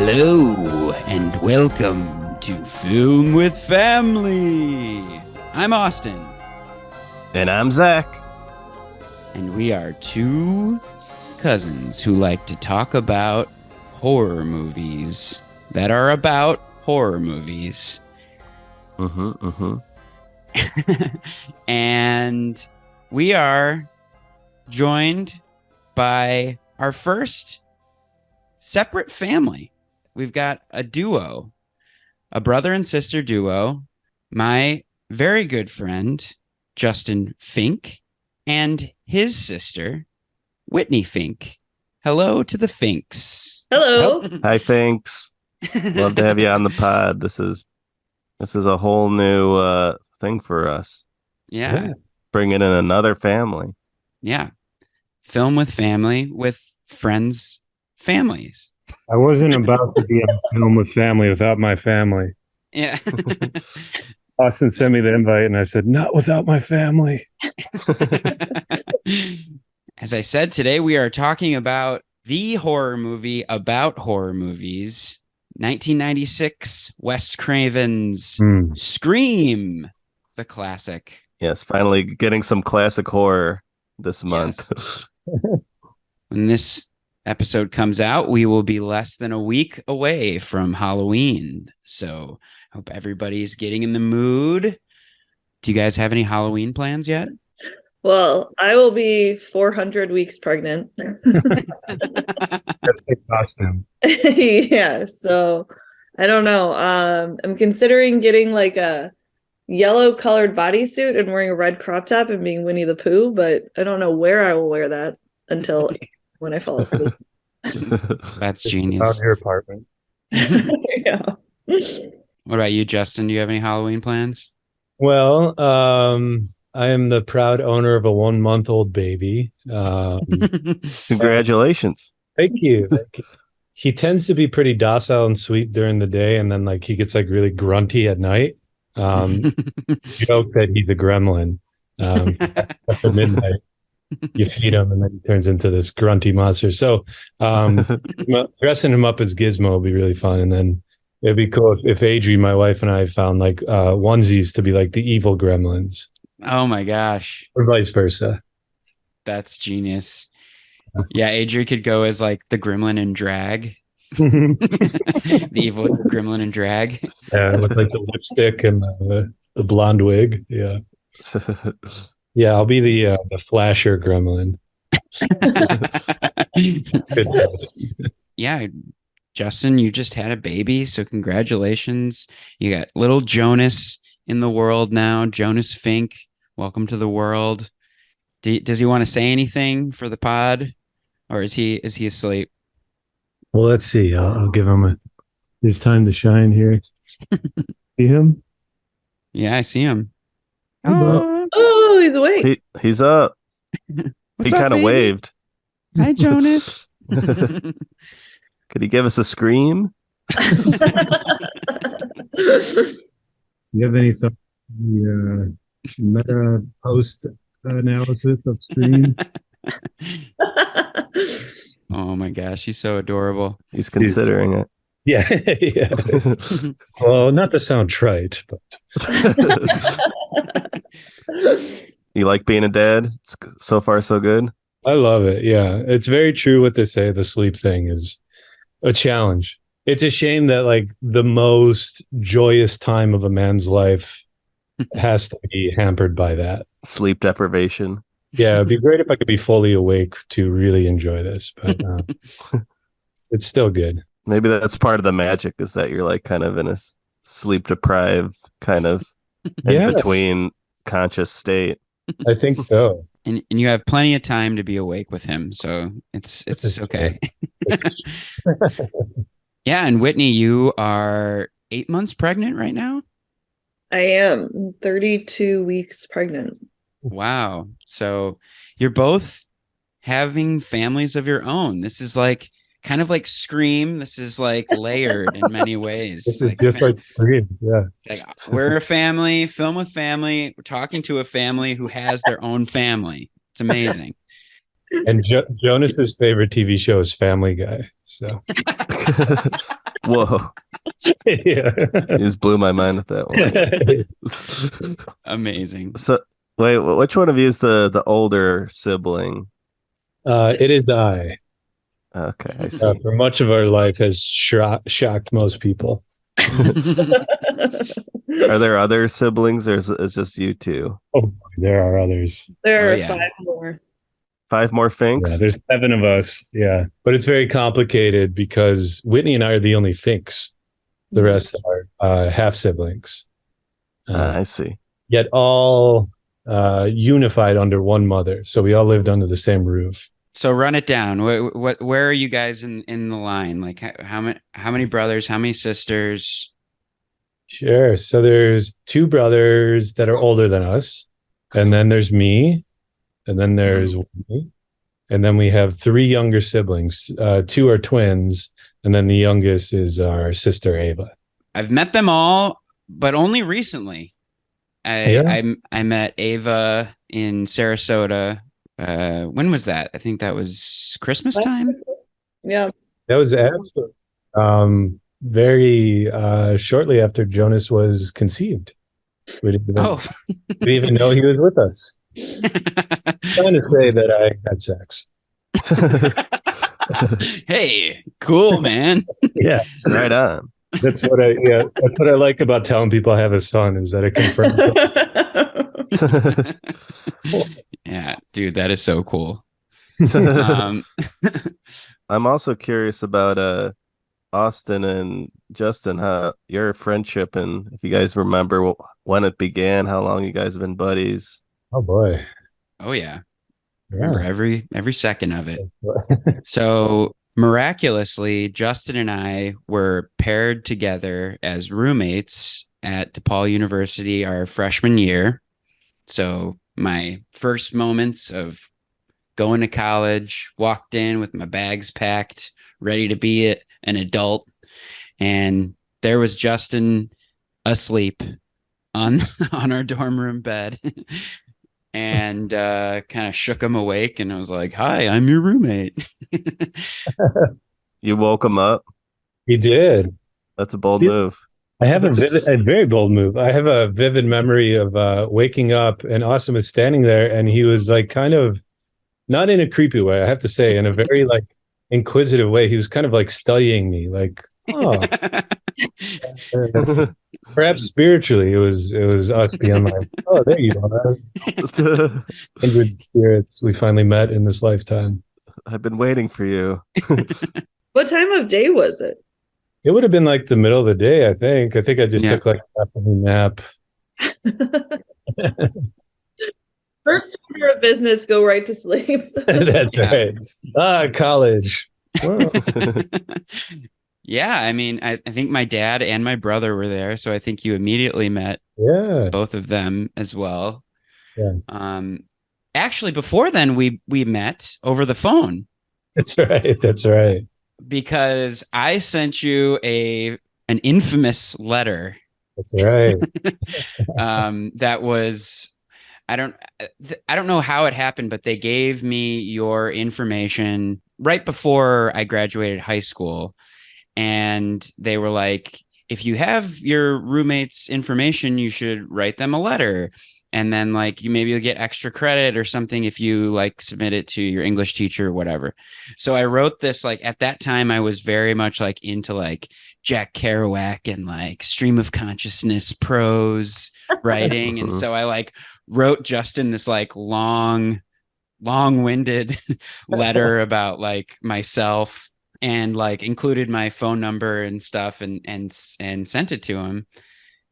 Hello and welcome to Film with Family. I'm Austin. And I'm Zach. And we are two cousins who like to talk about horror movies that are about horror movies. And we are joined by our first separate family. We've got a duo, a brother and sister duo, my very good friend, Justin Fink, and his sister, Whitney Fink. Hello to the Finks. Hello. Hi, Finks. Love to have you on the pod. This is a whole new thing for us. Yeah. Bringing in another family. Yeah. Film with family, with friends' families. I wasn't about to be on Film with Family without my family. Yeah. Austin sent me the invite and I said, not without my family. As I said, today we are talking about the horror movie about horror movies, 1996, Wes Craven's Scream, the classic. Yes, finally getting some classic horror this month. Yes. When this episode comes out, we will be less than a week away from Halloween. So I hope everybody's getting in the mood. Do you guys have any Halloween plans yet? Well, I will be 400 weeks pregnant. Costume. Yeah, so I don't know. I'm considering getting like a yellow colored bodysuit and wearing a red crop top and being Winnie the Pooh, but I don't know where I will wear that until when I fall asleep. That's genius. Out in your apartment. Yeah. What about you, Justin? Do you have any Halloween plans? Well, I am the proud owner of a 1-month-old baby. Congratulations. Thank you. He tends to be pretty docile and sweet during the day, and then he gets really grunty at night. Joke that he's a gremlin. After midnight, you feed him, and then he turns into this grunty monster. So, dressing him up as Gizmo will be really fun, and then it'd be cool if Adri, my wife, and I found onesies to be like the evil gremlins. Oh my gosh. Or vice versa. That's genius. Yeah, Adri could go as the gremlin in drag. The evil gremlin in drag. Yeah, with the lipstick and the blonde wig. Yeah. Yeah, I'll be the flasher gremlin. Good choice. Yeah, Justin, you just had a baby, so congratulations. You got little Jonas in the world now. Jonas Fink, welcome to the world. Does he want to say anything for the pod, or is he asleep? Well, let's see. I'll give him his time to shine here. See him? Yeah, I see him. Oh, he's awake. He's up. What's He up, kind of baby? waved. Hi, Jonas. Could he give us a scream? You have any thoughts on the meta post analysis of Scream? Oh my gosh, he's so adorable. He's considering it. Yeah. Yeah. Well, not to sound trite, but You like being a dad? It's so far so good. I love it. Yeah. It's very true what they say. The sleep thing is a challenge. It's a shame that the most joyous time of a man's life has to be hampered by that. Sleep deprivation. Yeah, it'd be great if I could be fully awake to really enjoy this, but it's still good. Maybe that's part of the magic, is that you're kind of in a sleep deprived kind of in between conscious state. I think so. And you have plenty of time to be awake with him, so it's okay. Yeah, and Whitney, you are 8 months pregnant right now? I am 32 weeks pregnant. Wow. So you're both having families of your own. This is kind of like Scream. This is layered in many ways. This is just like Scream. Yeah. We're a family, film with family. We're talking to a family who has their own family. It's amazing. And Jonas's favorite TV show is Family Guy. So Whoa. Yeah. You just blew my mind with that one. Amazing. So wait, which one of you is the older sibling? It is I. Okay, I see. For much of our life has shocked most people. Are there other siblings, or is it just you two? Oh, there are others. There Oh, are yeah. 5 more. 5 more Finks? Yeah, there's 7 of us. Yeah, but it's very complicated because Whitney and I are the only Finks. The rest are half siblings. I see. Yet all unified under one mother. So we all lived under the same roof. So run it down. Where are you guys in the line? Like how many brothers? How many sisters? Sure. So there's 2 brothers that are older than us, and then there's me, and then there's Whitney, and then we have 3 younger siblings. 2 are twins, and then the youngest is our sister Ava. I've met them all, but only recently. I met Ava in Sarasota. When was that? I think that was Christmas time. Yeah. That was actually very shortly after Jonas was conceived. We didn't even know he was with us. Trying to say that I had sex. Hey, cool, man. Yeah, Right on. that's what I like about telling people I have a son is that it confirms. Yeah, dude, that is so cool. I'm also curious about Austin and Justin, how your friendship, and if you guys remember when it began, how long you guys have been buddies. Oh boy. Oh yeah. Yeah. Remember every second of it. So miraculously, Justin and I were paired together as roommates at DePaul University our freshman year. So my first moments of going to college, walked in with my bags packed, ready to be an adult. And there was Justin asleep on our dorm room bed. And kind of shook him awake, and I was like, "Hi, I'm your roommate." You woke him up. He did. That's a bold move. I have a very bold move. I have a vivid memory of waking up, and Austin was standing there, and he was like kind of not in a creepy way, I have to say, in a very like inquisitive way. He was kind of like studying me, like, oh. Perhaps spiritually, it was us being like, oh, there you are. Kindred spirits we finally met in this lifetime. I've been waiting for you. What time of day was it? It would have been like the middle of the day, I think. I just took like an afternoon nap. First order of business, go right to sleep. That's right. College. Well. Yeah, I mean, I think my dad and my brother were there, so I think you immediately met both of them as well. Yeah. Actually, before then, we met over the phone. That's right. Because I sent you an infamous letter. That's right. That was, I don't know how it happened, but they gave me your information right before I graduated high school. And they were like, if you have your roommate's information, you should write them a letter. And then like you'll get extra credit or something if you like submit it to your English teacher or whatever. So I wrote this, like at that time I was very much like into like Jack Kerouac and like stream of consciousness prose writing. And so I like wrote Justin this like long-winded letter about like myself, and like included my phone number and stuff and sent it to him.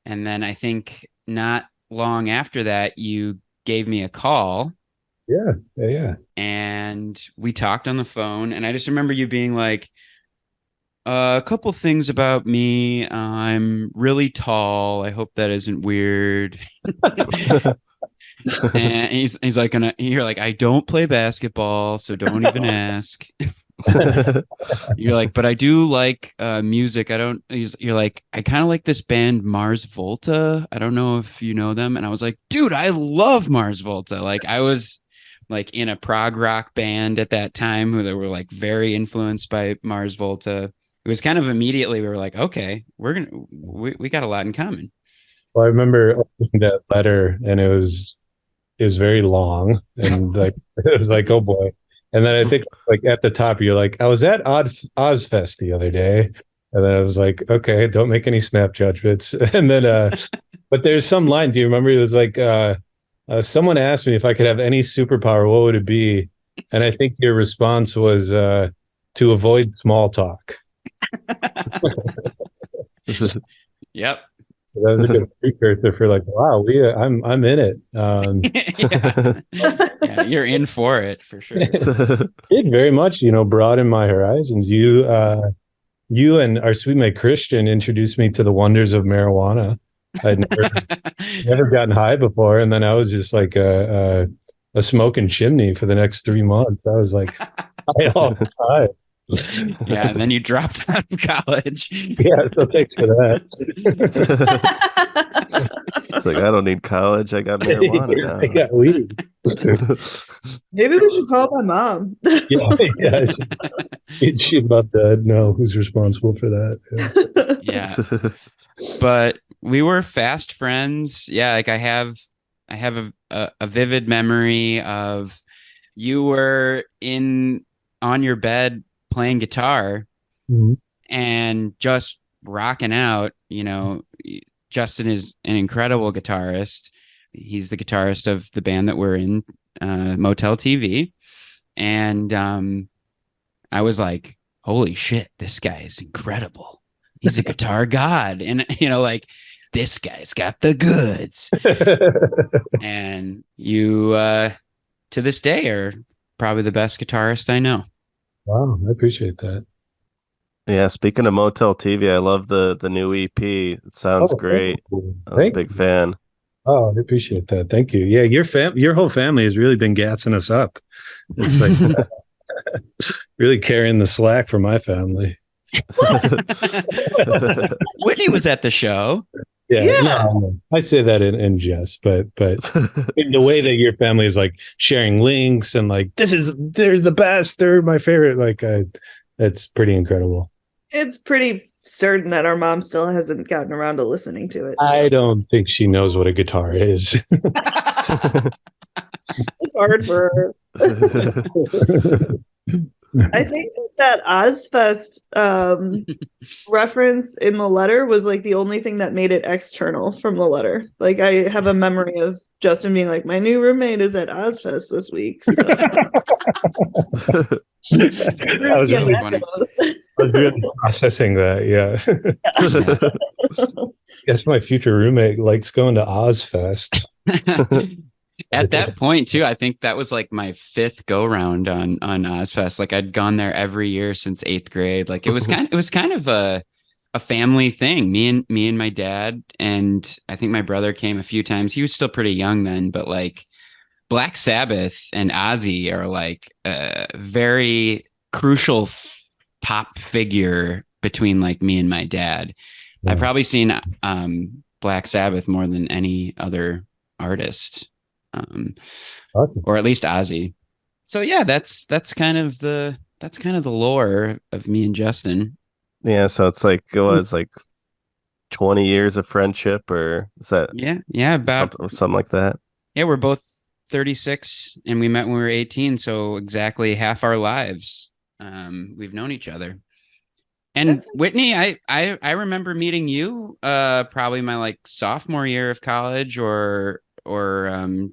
And then I think not long after that, you gave me a call. Yeah. And we talked on the phone. And I just remember you being like, a couple things about me. I'm really tall. I hope that isn't weird. And he's like, you're like, I don't play basketball, so don't even ask. You're like, but I do like music. You're like, I kind of like this band Mars Volta. I don't know if you know them. And I was like, dude, I love Mars Volta. Like I was like in a prog rock band at that time who they were like very influenced by Mars Volta. it was kind of immediately we were like, okay, we got a lot in common. Well, I remember opening that letter, and it was very long, and like it was like, oh boy. And then I think like at the top, you're like, I was at Ozfest the other day, and then I was like, okay, don't make any snap judgments. And then, but there's some line. Do you remember? It was like, someone asked me if I could have any superpower, what would it be? And I think your response was to avoid small talk. Yep. So that was a good precursor for like, wow, I'm in it. Yeah, you're in for it for sure. It very much, broadened my horizons. You and our sweet mate Christian introduced me to the wonders of marijuana. I'd never gotten high before, and then I was just like a smoking chimney for the next 3 months. I was like high all the time. Yeah, and then you dropped out of college. Yeah, so thanks for that. It's like, I don't need college. I got marijuana now. I got weed. Maybe we should call my mom. Yeah. She'd love to know who's responsible for that. Yeah. But we were fast friends. Yeah, like I have a vivid memory of you were on your bed playing guitar and just rocking out. Justin is an incredible guitarist. He's the guitarist of the band that we're in, Motel TV. And I was like, holy shit, this guy is incredible. He's a guitar god. And, like, this guy's got the goods. And you, to this day, are probably the best guitarist I know. Wow, I appreciate that. Yeah, speaking of Motel TV, I love the new EP. It sounds great. I'm a big fan. Oh, I appreciate that. Thank you. Yeah, your whole family has really been gassing us up. It's like really carrying the slack for my family. Whitney was at the show. Yeah. I say that in jest, but in the way that your family is like sharing links and like they're the best, they're my favorite. Like it's pretty incredible. It's pretty certain that our mom still hasn't gotten around to listening to it. So. I don't think she knows what a guitar is. It's hard for her. I think that Ozfest reference in the letter was like the only thing that made it external from the letter. Like I have a memory of Justin being like, my new roommate is at Ozfest this week. So. I was really processing that. Yeah. Guess my future roommate likes going to Ozfest. At that point too, I think that was like my 5th go round on Ozfest. Like I'd gone there every year since 8th grade. Like it was kind of a family thing. Me and my dad, and I think my brother came a few times. He was still pretty young then, but like Black Sabbath and Ozzy are like a very crucial pop figure between like me and my dad. Nice. I've probably seen Black Sabbath more than any other artist. Awesome. Or at least Ozzy. So yeah, that's kind of the lore of me and Justin. Yeah, so it's like it was like 20 years of friendship, or is that about something like that? Yeah, we're both 36 and we met when we were 18, so exactly half our lives we've known each other. And Whitney, I remember meeting you probably my like sophomore year of college or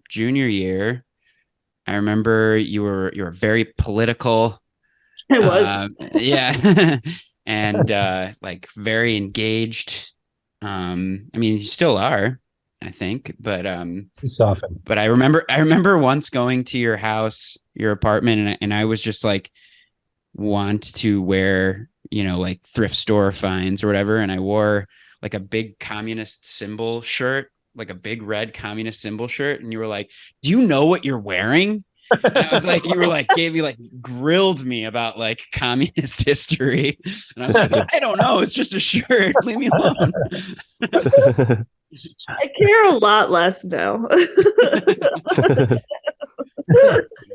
junior year. I remember you were very political. I was. Yeah. And like very engaged. I mean, you still are, I think, but soften. But I remember once going to your house, your apartment, and I was just like want to wear, like thrift store finds or whatever, and I wore like a big communist symbol shirt, like a big red communist symbol shirt, and you were like, do you know what you're wearing? And I was like, you were like, grilled me about like communist history, and I was like, I don't know, it's just a shirt, leave me alone. I care a lot less now.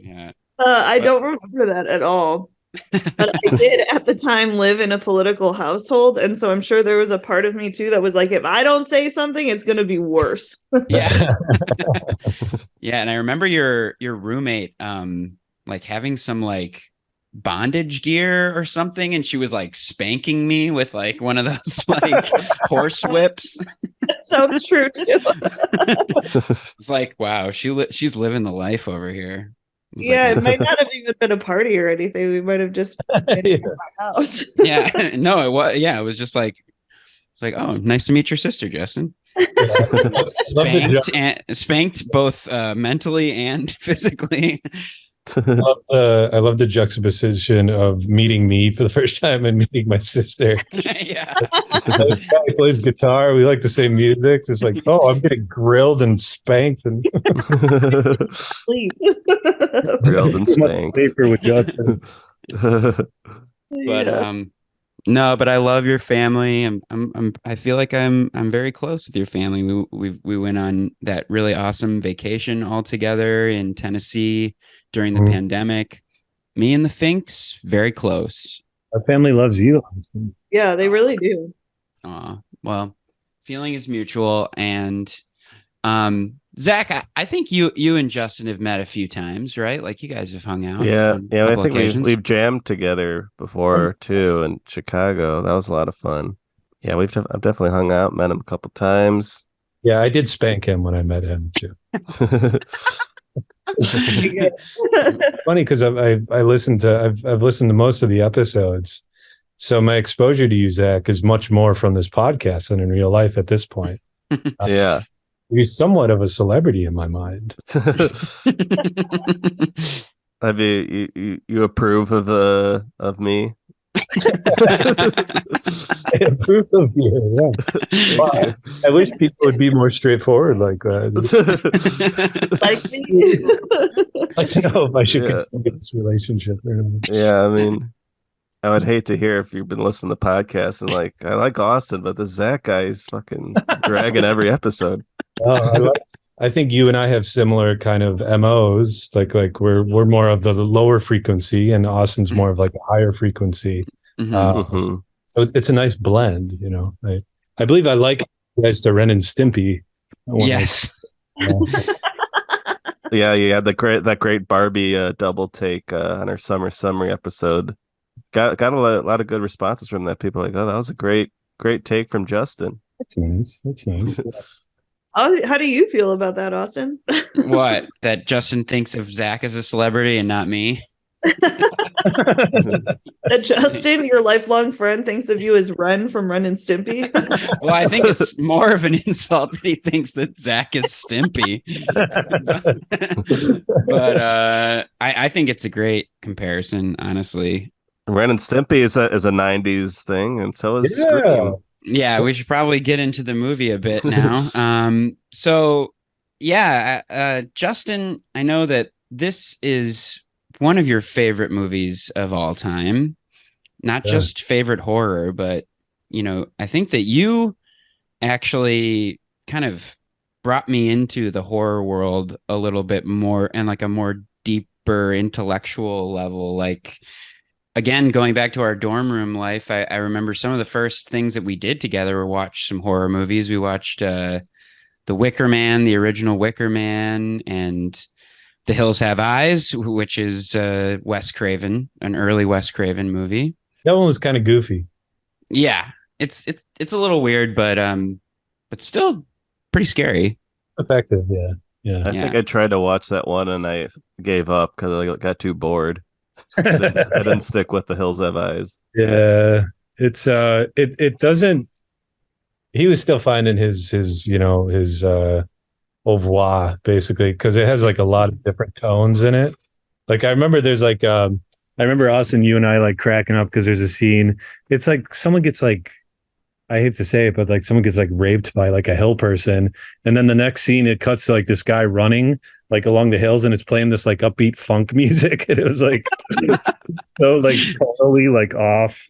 Yeah. I don't remember that at all. But I did at the time live in a political household, and so I'm sure there was a part of me too that was like, if I don't say something, it's going to be worse. Yeah. Yeah, and I remember your roommate like having some like bondage gear or something, and she was like spanking me with like one of those like horse whips. That sounds true too. It's like, wow, she's living the life over here. It's Yeah, like, it might not have even been a party or anything. We might have just been Yeah. at my house. yeah, no, it was, yeah, it was just like, it's like, oh, nice to meet your sister, Justin. Spanked both mentally and phically. I love the juxtaposition of meeting me for the first time and meeting my sister. Yeah. The guy plays guitar. We like the same music. It's like, oh, I'm getting grilled and spanked and Sleep. Grilled and spanked. paper with Justin. But Yeah. no, but I love your family. I feel like I'm very close with your family. We went on that really awesome vacation all together in Tennessee during the pandemic. Me and the Finks, very close. Our family loves you. Yeah, they really do. Well, feeling is mutual. And Zach, I think you and Justin have met a few times, right? Like you guys have hung out. Yeah, on a I couple think occasions. we've jammed together before too in Chicago. That was a lot of fun. Yeah, I've definitely hung out, met him a couple times. Yeah, I did spank him when I met him too. It's funny because I've listened to most of the episodes, so my exposure to you, Zach, is much more from this podcast than in real life at this point. Yeah. You're somewhat of a celebrity in my mind. I mean, you approve of me? I approve of you. Yeah. Wow. I wish people would be more straightforward like that. Like me. I don't know if I should Yeah. continue this relationship or not. Yeah, I mean, I would hate to hear if you've been listening to the podcast and like, I like Austin, but the Zach guy is fucking dragging every episode. I think you and I have similar kind of MOs. Like we're more of the lower frequency, and Austin's more of like a higher frequency. Mhm. So it's a nice blend, you know. I believe I like you guys to Ren and Stimpy. Yes. Yeah, you had that great Barbie double take on our summer summary episode. Got a lot of good responses from that. People are like, oh, that was a great take from Justin. That's nice. That's nice. How do you feel about that, Austin? What? That Justin thinks of Zach as a celebrity and not me? That Justin, your lifelong friend, thinks of you as Ren from Ren and Stimpy? Well, I think it's more of an insult that he thinks that Zach is Stimpy. But I think it's a great comparison, honestly. Ren and Stimpy is a 90s thing, and so is Scream. Yeah, we should probably get into the movie a bit now. So yeah, Justin, I know that this is one of your favorite movies of all time, not just favorite horror, but you know, I think that you actually kind of brought me into the horror world a little bit more and like a more deeper intellectual level. Like, again, going back to our dorm room life, I remember some of the first things that we did together were watch some horror movies. We watched The Wicker Man, the original Wicker Man, and The Hills Have Eyes, which is Wes Craven, an early Wes Craven movie. That one was kind of goofy. Yeah, it's a little weird, but still pretty scary. Effective, yeah. I think I tried to watch that one and I gave up because I got too bored. I didn't stick with The Hills Have Eyes. Yeah, it's it doesn't. He was still finding his au revoir basically because it has like a lot of different tones in it. Like I remember there's like I remember Austin, you and I like cracking up because there's a scene. It's like someone gets like, I hate to say it, but like someone gets like raped by like a hill person, and then the next scene it cuts to like this guy running like along the hills, and it's playing this like upbeat funk music, and it was like so like totally like off.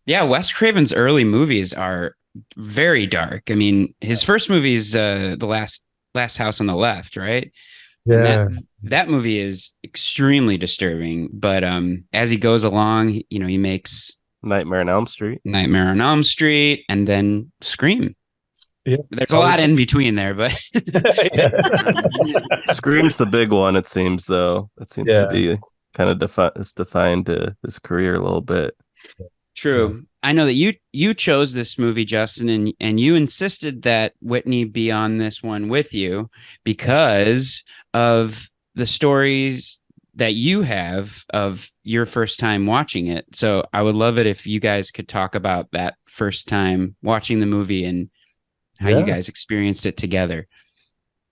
Yeah, Wes Craven's early movies are very dark. I mean, his first movie is the last House on the Left, right? Yeah, that movie is extremely disturbing. But as he goes along, he makes Nightmare on Elm Street. Nightmare on Elm Street and then Scream. Yeah. There's a lot in between there, but Scream's the big one, it seems, though. It seems to be kind of defined his career a little bit. True. I know that you chose this movie, Justin, and you insisted that Whitney be on this one with you because of the stories that you have of your first time watching it. So I would love it if you guys could talk about that first time watching the movie and how you guys experienced it together.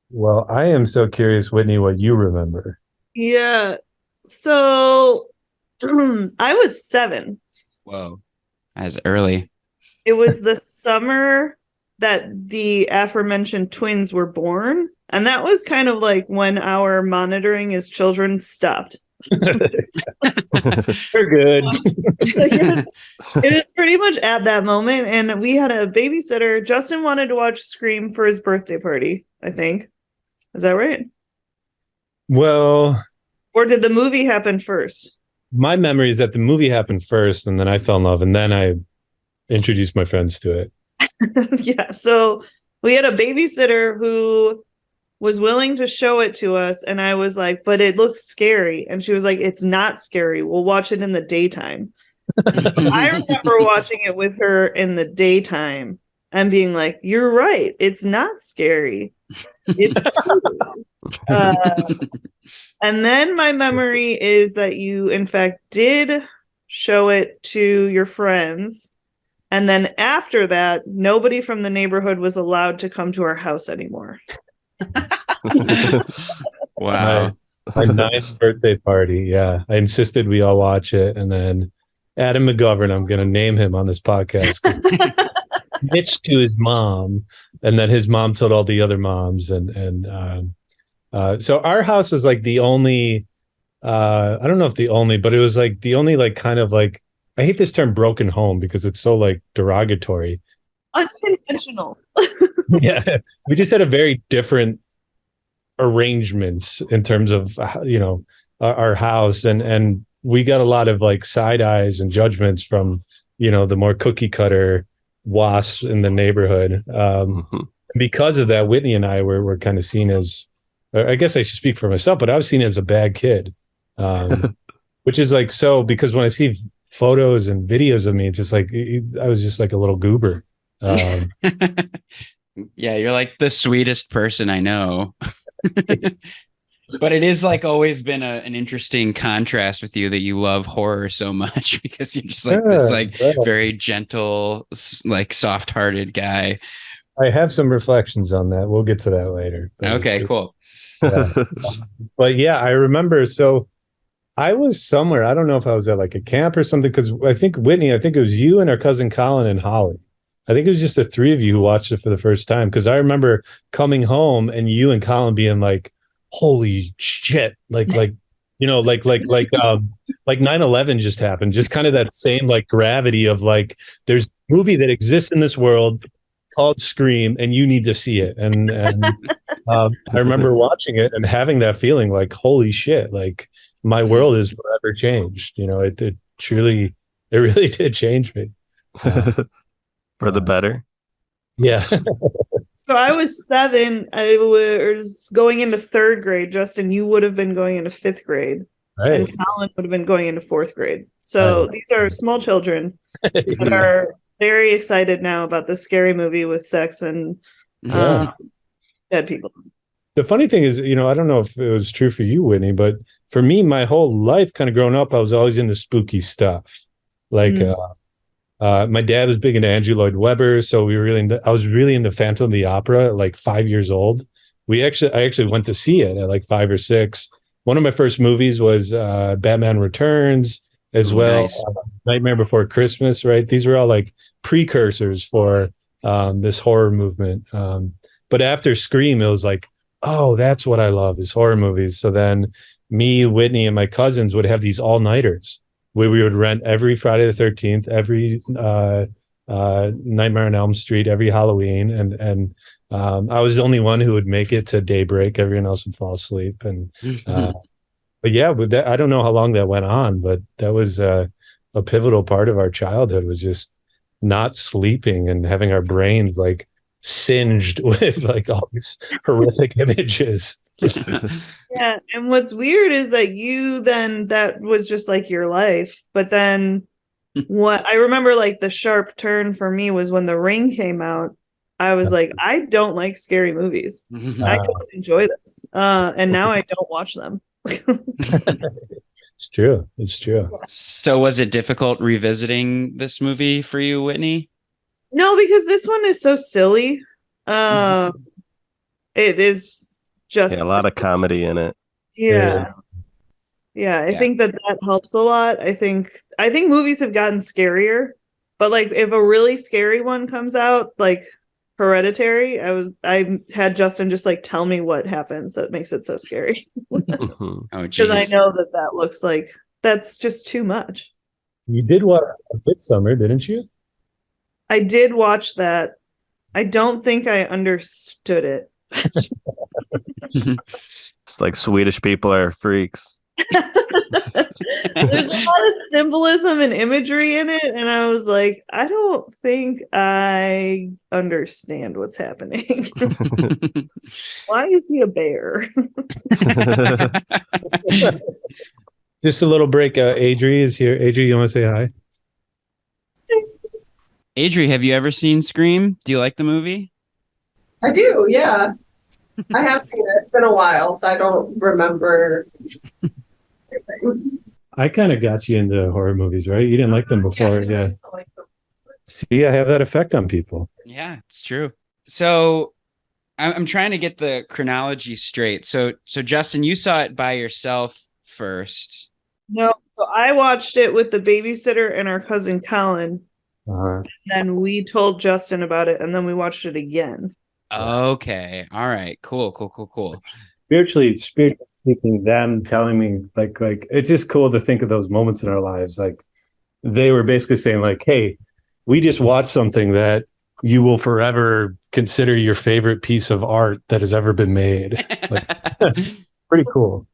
Well, I am so curious, Whitney, what you remember. Yeah. So I was 7. Whoa. As early. It was the summer that the aforementioned twins were born. And that was kind of like when our monitoring as children stopped. We're good. It was pretty much at that moment. And we had a babysitter. Justin wanted to watch Scream for his birthday party, I think. Is that right? Well, or did the movie happen first? My memory is that the movie happened first, and then I fell in love, and then I introduced my friends to it. Yeah. So we had a babysitter who was willing to show it to us. And I was like, but it looks scary. And she was like, it's not scary. We'll watch it in the daytime. I remember watching it with her in the daytime and being like, you're right. It's not scary. It's and then my memory is that you, in fact, did show it to your friends. And then after that, nobody from the neighborhood was allowed to come to our house anymore. Wow. My 9th birthday party. Yeah. I insisted we all watch it. And then Adam McGovern, I'm going to name him on this podcast, snitched to his mom. And then his mom told all the other moms. So our house was like the only, I don't know if the only, but it was like the only like kind of like, I hate this term broken home because it's so like derogatory. Unconventional. Yeah. We just had a very different arrangements in terms of, our house. And we got a lot of like side eyes and judgments from, the more cookie cutter wasps in the neighborhood. Because of that, Whitney and I were kind of seen as, I guess I should speak for myself, but I was seen as a bad kid, which is like, so because when I see photos and videos of me, it's just like, I was just like a little goober. Yeah, you're like the sweetest person I know. But it is like always been an interesting contrast with you that you love horror so much because you're just like this like very gentle, like soft-hearted guy. I have some reflections on that. We'll get to that later. Okay, cool. Yeah. But yeah, I remember. So I was somewhere. I don't know if I was at like a camp or something, because I think it was you and our cousin Colin and Holly. I think it was just the three of you who watched it for the first time, because I remember coming home and you and Colin being like, holy shit, like 9/11 just happened. Just kind of that same like gravity of like, there's a movie that exists in this world called Scream and you need to see it. And I remember watching it and having that feeling like, holy shit, like my world is forever changed. It really did change me. For the better. Yeah. So I was 7. I was going into 3rd grade. Justin, you would have been going into 5th grade. Right. And Colin would have been going into 4th grade. So these are small children that are very excited now about this scary movie with sex and dead people. The funny thing is, I don't know if it was true for you, Whitney, but for me, my whole life kind of growing up, I was always into spooky stuff. Like, my dad was big into Andrew Lloyd Webber, so I was really into Phantom of the Opera at like 5 years old. I actually went to see it at like 5 or 6. One of my first movies was Batman Returns, as well. Nice. Nightmare Before Christmas, right? These were all like precursors for this horror movement. But after Scream, it was like, oh, that's what I love, is horror movies. So then me, Whitney, and my cousins would have these all-nighters where we would rent every Friday the 13th, every Nightmare on Elm Street every Halloween, and I was the only one who would make it to daybreak. Everyone else would fall asleep, and but yeah, I don't know how long that went on, but that was a pivotal part of our childhood, was just not sleeping and having our brains like singed with like all these horrific images. Yeah, and what's weird is that was just like your life, but then what I remember, like the sharp turn for me was when The Ring came out. I was like, I don't like scary movies. I don't enjoy this. And now I don't watch them. It's true. It's true. So was it difficult revisiting this movie for you, Whitney? No, because this one is so silly. It is just a lot of comedy in it. Yeah. I think that helps a lot. I think movies have gotten scarier, but like if a really scary one comes out, like Hereditary, I had Justin just like tell me what happens that makes it so scary. Oh, because I know that looks like that's just too much. You did watch Midsummer, didn't you? I did watch that. I don't think I understood it. It's like Swedish people are freaks. There's a lot of symbolism and imagery in it, and I was like, I don't think I understand what's happening. Why is he a bear? Just a little break. Adri is here. Adri, you want to say hi? Adri, have you ever seen Scream? Do you like the movie? I do, yeah. I have seen it. It's been a while, so I don't remember everything. I kind of got you into horror movies, right? You didn't like them before. I Yeah. used to like them. See, I have that effect on people. Yeah, it's true. So I'm trying to get the chronology straight. So Justin, you saw it by yourself first. No, so I watched it with the babysitter and our cousin Colin. Uh-huh. And then we told Justin about it, and then we watched it again. Okay. All right. Cool. Spiritually speaking, them telling me like it's just cool to think of those moments in our lives. Like they were basically saying like, hey, we just watched something that you will forever consider your favorite piece of art that has ever been made. Like, pretty cool.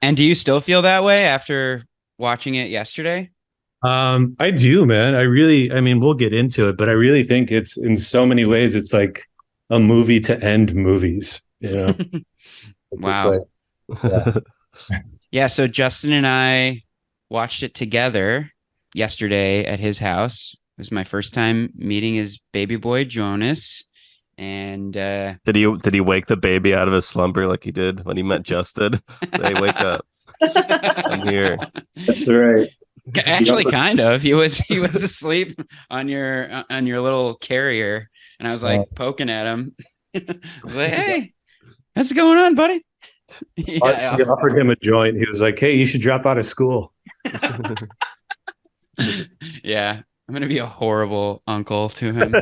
And do you still feel that way after watching it yesterday? I do, man. I mean, we'll get into it, but I really think it's in so many ways, it's like a movie to end movies, you know? Wow. Yeah. So Justin and I watched it together yesterday at his house. It was my first time meeting his baby boy, Jonas. And did he wake the baby out of his slumber like he did when he met Justin? Say, wake up. I'm here. That's right. Actually, kind of. He was asleep on your little carrier, and I was like poking at him. I was like, "Hey, what's going on, buddy?" Yeah, I offered him a joint. He was like, "Hey, you should drop out of school." Yeah, I'm gonna be a horrible uncle to him.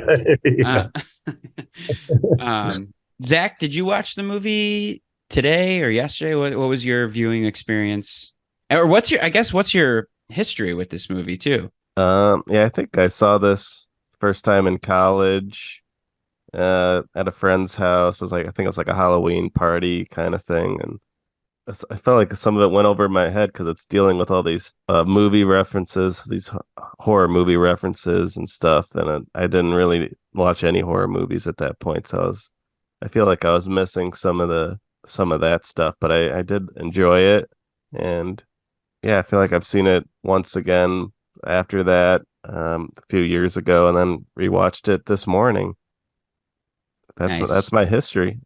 Zach, did you watch the movie today or yesterday? What was your viewing experience? Or what's your history with this movie too? I think I saw this first time in college at a friend's house. I think it was like a Halloween party kind of thing, and I felt like some of it went over my head because it's dealing with all these movie references, these horror movie references and stuff, and I didn't really watch any horror movies at that point, so I feel like I was missing some of that stuff, but I did enjoy it. And yeah, I feel like I've seen it once again after that, a few years ago, and then rewatched it this morning. That's my history.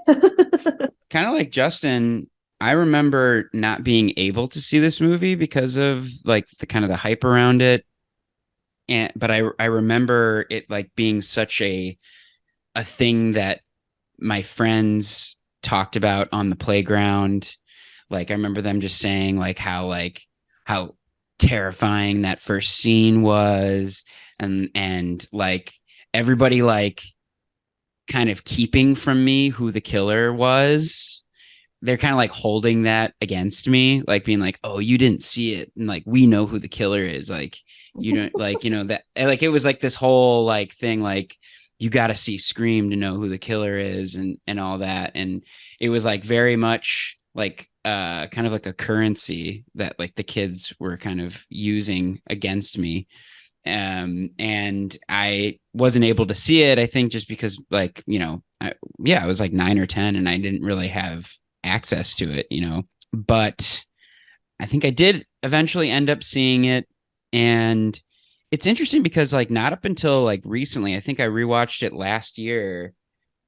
Kind of like Justin, I remember not being able to see this movie because of like the kind of the hype around it. But I remember it like being such a thing that my friends talked about on the playground. Like I remember them just saying like how terrifying that first scene was, and like everybody like kind of keeping from me who the killer was, they're kind of like holding that against me, like being like, oh, you didn't see it, and like we know who the killer is, like you don't like, that, like it was like this whole like thing, like you got to see Scream to know who the killer is, and all that. And it was like very much like kind of like a currency that like the kids were kind of using against me. And I wasn't able to see it, I think, just because like, I was like 9 or 10 and I didn't really have access to it, but I think I did eventually end up seeing it. And it's interesting because like not up until like recently, I think I rewatched it last year,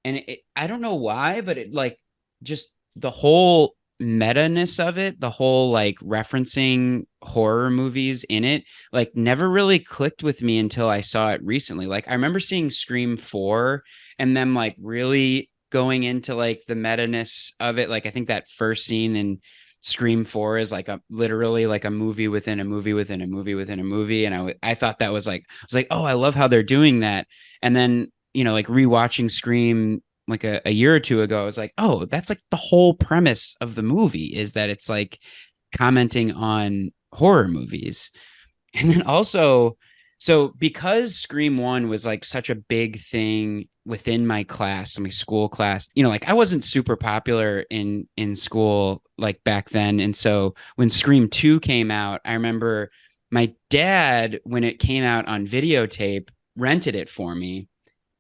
and I don't know why, but it like just the whole meta-ness of it, the whole like referencing horror movies in it, like never really clicked with me until I saw it recently. Like I remember seeing Scream 4 and then like really going into like the meta-ness of it. Like I think that first scene in Scream 4 is like literally like a movie within a movie within a movie within a movie. And I thought that was like, I was like, oh, I love how they're doing that. And then, like rewatching Scream like a year or two ago, I was like, oh, that's like the whole premise of the movie, is that it's like commenting on horror movies. And then also, so because Scream 1 was like such a big thing within my class, my school class, like I wasn't super popular in school like back then. And so when Scream 2 came out, I remember my dad, when it came out on videotape, rented it for me.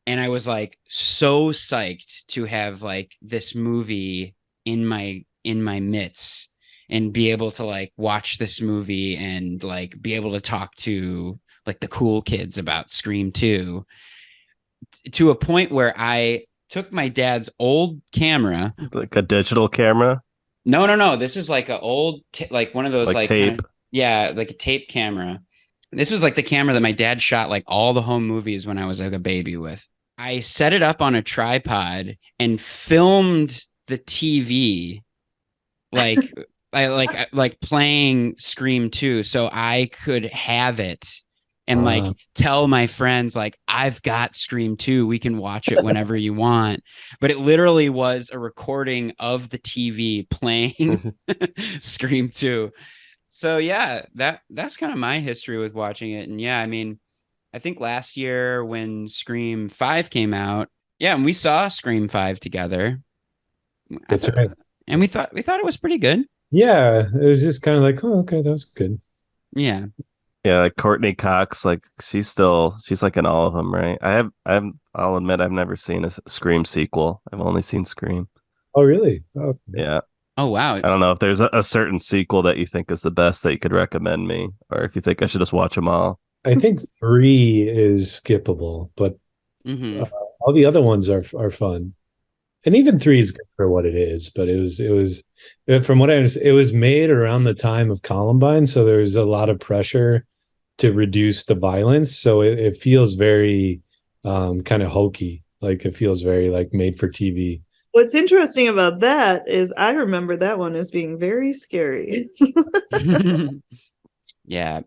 And I was like so psyched to have like this movie in my midst and be able to like watch this movie and like be able to talk to like the cool kids about Scream 2, to a point where I took my dad's old camera. Like a digital camera? No. This is like an old, like one of those like tape. Like a tape camera. This was like the camera that my dad shot like all the home movies when I was like a baby with. I set it up on a tripod and filmed the TV, like like playing Scream 2, so I could have it and like tell my friends like, I've got Scream 2, we can watch it whenever you want. But it literally was a recording of the TV playing Scream 2. So yeah, that's kind of my history with watching it. And yeah, I mean, I think last year when Scream 5 came out, and we saw Scream 5 together. That's right. And we thought it was pretty good. Yeah, it was just kind of like, oh, okay, that was good. Yeah. Yeah, like Courtney Cox, like she's like in all of them, right? I'll admit I've never seen a Scream sequel. I've only seen Scream. Oh, really? Oh, yeah. Oh, wow. I don't know if there's a certain sequel that you think is the best that you could recommend me, or if you think I should just watch them all. I think 3 is skippable, but all the other ones are fun, and even 3 is good for what it is. But it was from what I understand, it was made around the time of Columbine, so there's a lot of pressure to reduce the violence. So it feels very kind of hokey, like it feels very like made for TV. What's interesting about that is I remember that one as being very scary. Yeah.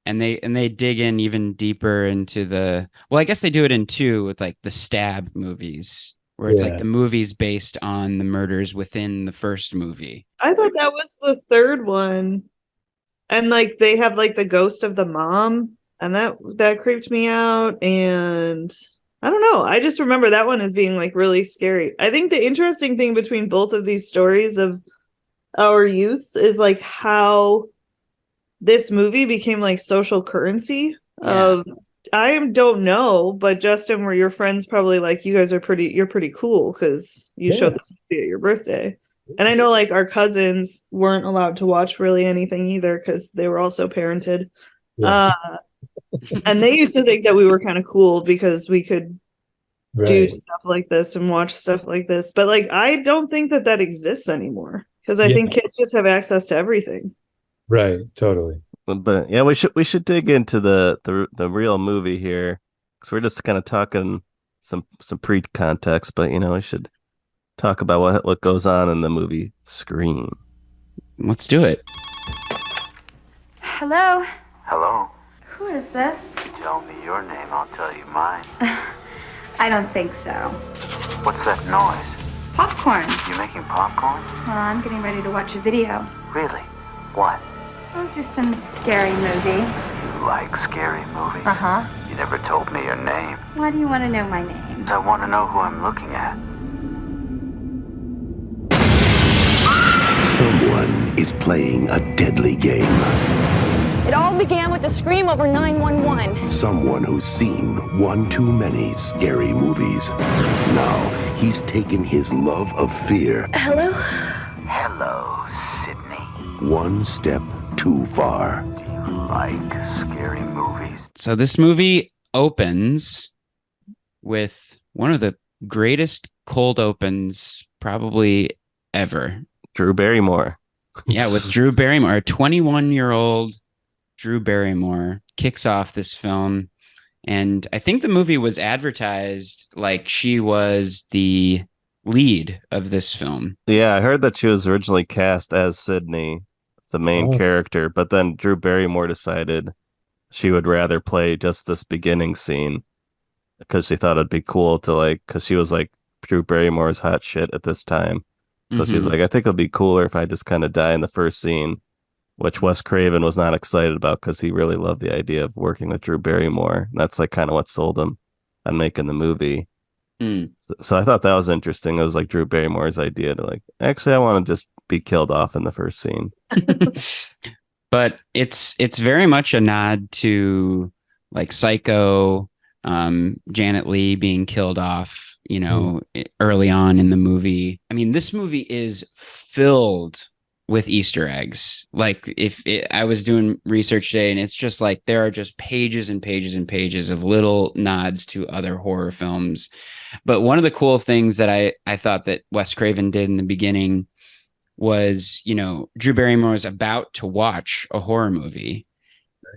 And they dig in even deeper into I guess they do it in 2 with like the Stab movies, where it's like the movies based on the murders within the first movie. I thought that was the third one. And like they have like the ghost of the mom, and that creeped me out. And I don't know. I just remember that one as being like really scary. I think the interesting thing between both of these stories of our youths is like how this movie became like social currency of, don't know, but Justin, were your friends probably like, you're pretty cool because you showed this movie at your birthday. And I know like our cousins weren't allowed to watch really anything either because they were also parented. Yeah. And they used to think that we were kind of cool because we could do stuff like this and watch stuff like this. But like, I don't think that exists anymore because I think kids just have access to everything. Right. Totally. But yeah, we should dig into the real movie here, because we're just kind of talking some pre-context, but we should talk about what goes on in the movie Scream. Let's do it. Hello. Hello. Who is this? You tell me your name, I'll tell you mine. I don't think so. What's that noise? Popcorn. You're making popcorn? Well, I'm getting ready to watch a video. Really? What? Oh, just some scary movie. You like scary movies? Uh-huh. You never told me your name. Why do you want to know my name? I want to know who I'm looking at. Someone is playing a deadly game. It all began with a scream over 911. Someone who's seen one too many scary movies. Now he's taken his love of fear Hello? Hello, Sydney. one step too far. Do you like scary movies? So this movie opens with one of the greatest cold opens probably ever. Drew Barrymore. Yeah, with Drew Barrymore, a 21-year-old Drew Barrymore kicks off this film. And I think the movie was advertised like she was the lead of this film. Yeah, I heard that she was originally cast as Sydney, the main character, but then Drew Barrymore decided she would rather play just this beginning scene because she thought it'd be cool to like, because she was like Drew Barrymore's hot shit at this time. So she's like, I think it'll be cooler if I just kind of die in the first scene, which Wes Craven was not excited about because he really loved the idea of working with Drew Barrymore. And that's like kind of what sold him on making the movie. So I thought that was interesting. It was like Drew Barrymore's idea to like, actually, I want to just be killed off in the first scene. But it's very much a nod to like Psycho, Janet Leigh being killed off, you know, early on in the movie. I mean, this movie is filled with Easter eggs. Like I was doing research today and it's just like there are just pages and pages and pages of little nods to other horror films. But one of the cool things that I thought that Wes Craven did in the beginning was, you know, Drew Barrymore was about to watch a horror movie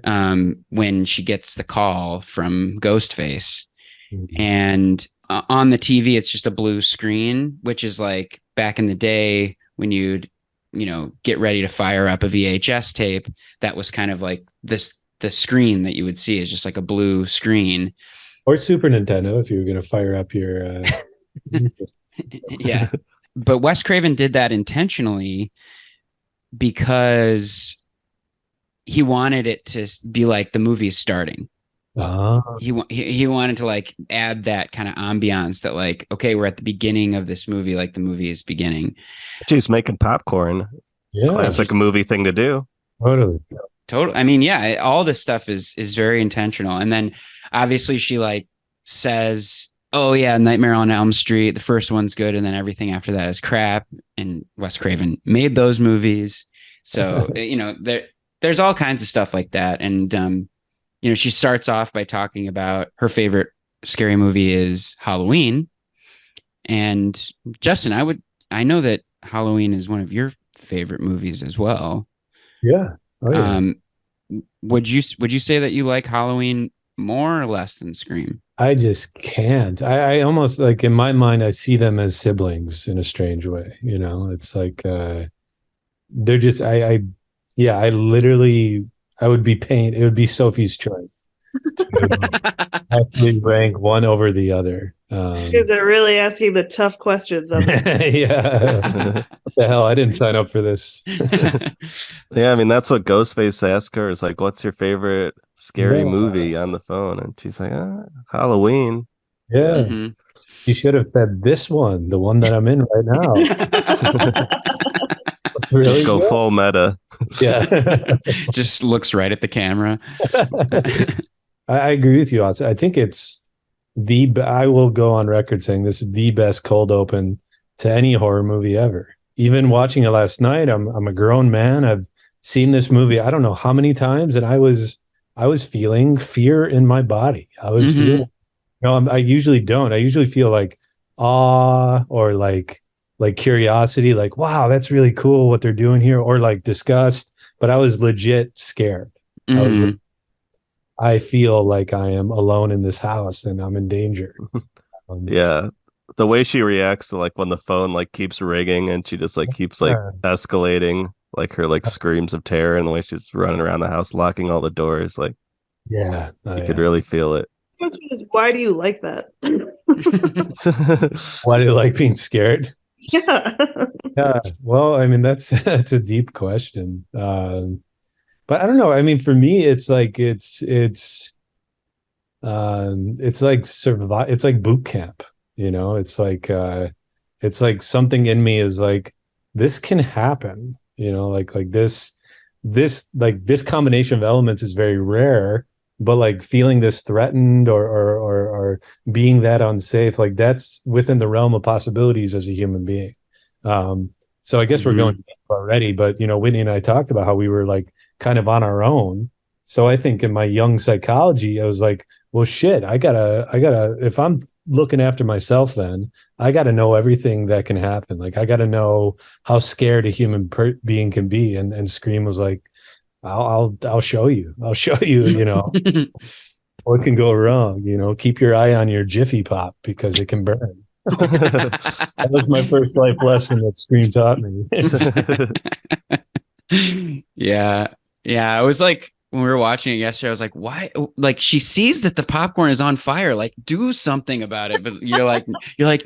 when she gets the call from Ghostface. And on the TV, it's just a blue screen, which is like back in the day when you'd, you know, get ready to fire up a VHS tape. That was kind of like the screen that you would see is just like a blue screen. Or Super Nintendo if you were going to fire up your. Yeah. But Wes Craven did that intentionally because he wanted it to be like the movie's starting. He wanted to like add that kind of ambiance that like, okay, we're at the beginning of this movie, like the movie is beginning. She's making popcorn. Yeah, classic movie thing to do. Totally. I mean, yeah, all this stuff is very intentional. And then obviously she like says, oh yeah, Nightmare on Elm Street, the first one's good, and then everything after that is crap. And Wes Craven made those movies, so you know there's all kinds of stuff like that. And you know, she starts off by talking about her favorite scary movie is Halloween. And Justin, I know that Halloween is one of your favorite movies as well. Yeah. Oh, yeah. Would you say that you like Halloween more or less than Scream? I just can't. I almost like in my mind, I see them as siblings in a strange way. You know, it's like they're just I literally I would be pain. It would be Sophie's choice to actually rank one over the other. You guys are really asking the tough questions on this. Yeah. What the hell? I didn't sign up for this. Yeah, I mean that's what Ghostface asked her. Is like, what's your favorite scary movie on the phone? And she's like, Halloween. Yeah. You should have said this one, the one that I'm in right now. Really just go full meta. Yeah. Just looks right at the camera. I agree with you, Austin. I think it's I will go on record saying this is the best cold open to any horror movie ever. Even watching it last night, I'm a grown man. I've seen this movie I don't know how many times, and I was feeling fear in my body. I was feeling, I usually don't. I usually feel like awe or like curiosity, like, wow, that's really cool what they're doing here, or like disgust. But I was legit scared. I feel like I am alone in this house and I'm in danger. Yeah. The way she reacts to like when the phone like keeps ringing and she just like keeps like escalating, like her like screams of terror, and the way she's running around the house, locking all the doors, like you could really feel it. The question is, why do you like that? Why do you like being scared? Yeah. Yeah. Well, I mean, that's a deep question. But I don't know. I mean, for me, it's like survive. It's like boot camp. It's like something in me is like, this can happen. Like this combination of elements is very rare. But like feeling this threatened or being that unsafe, like that's within the realm of possibilities as a human being. So I guess we're going deep already, but Whitney and I talked about how we were like kind of on our own. So I think in my young psychology, I was like, well, shit, I gotta, if I'm looking after myself, then I gotta know everything that can happen. Like I gotta know how scared a human being can be. And Scream was like, I'll show you. I'll show you, what can go wrong. Keep your eye on your Jiffy Pop because it can burn. That was my first life lesson that Scream taught me. Yeah. Yeah. I was like, when we were watching it yesterday, I was like, why? Like, she sees that the popcorn is on fire. Like, do something about it. But you're like,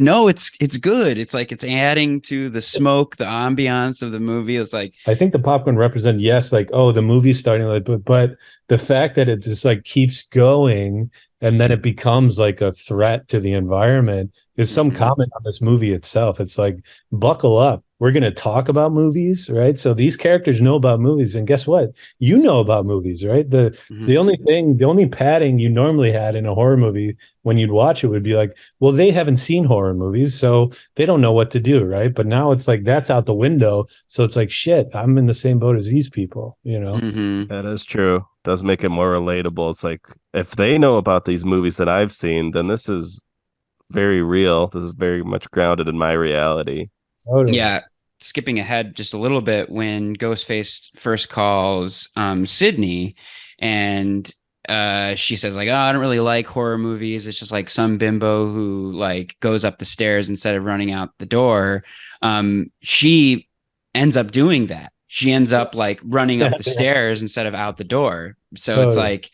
no, it's good. It's like, it's adding to the smoke, the ambiance of the movie. It's like, I think the popcorn represent, yes, like, oh, the movie's starting, like, but the fact that it just like keeps going and then it becomes like a threat to the environment is some comment on this movie itself. It's like, buckle up. We're going to talk about movies, right? So these characters know about movies, and guess what? You know about movies, right? The only padding you normally had in a horror movie when you'd watch it would be like, well, they haven't seen horror movies, so they don't know what to do, right? But now it's like that's out the window. So it's like, shit, I'm in the same boat as these people, That is true. Does make it more relatable. It's like, if they know about these movies that I've seen, then this is very real. This is very much grounded in my reality. Totally. Yeah. Skipping ahead just a little bit, when Ghostface first calls Sydney, and she says like, oh, I don't really like horror movies. It's just like some bimbo who like goes up the stairs instead of running out the door. She ends up doing that. She ends up like running up the stairs instead of out the door. So it's like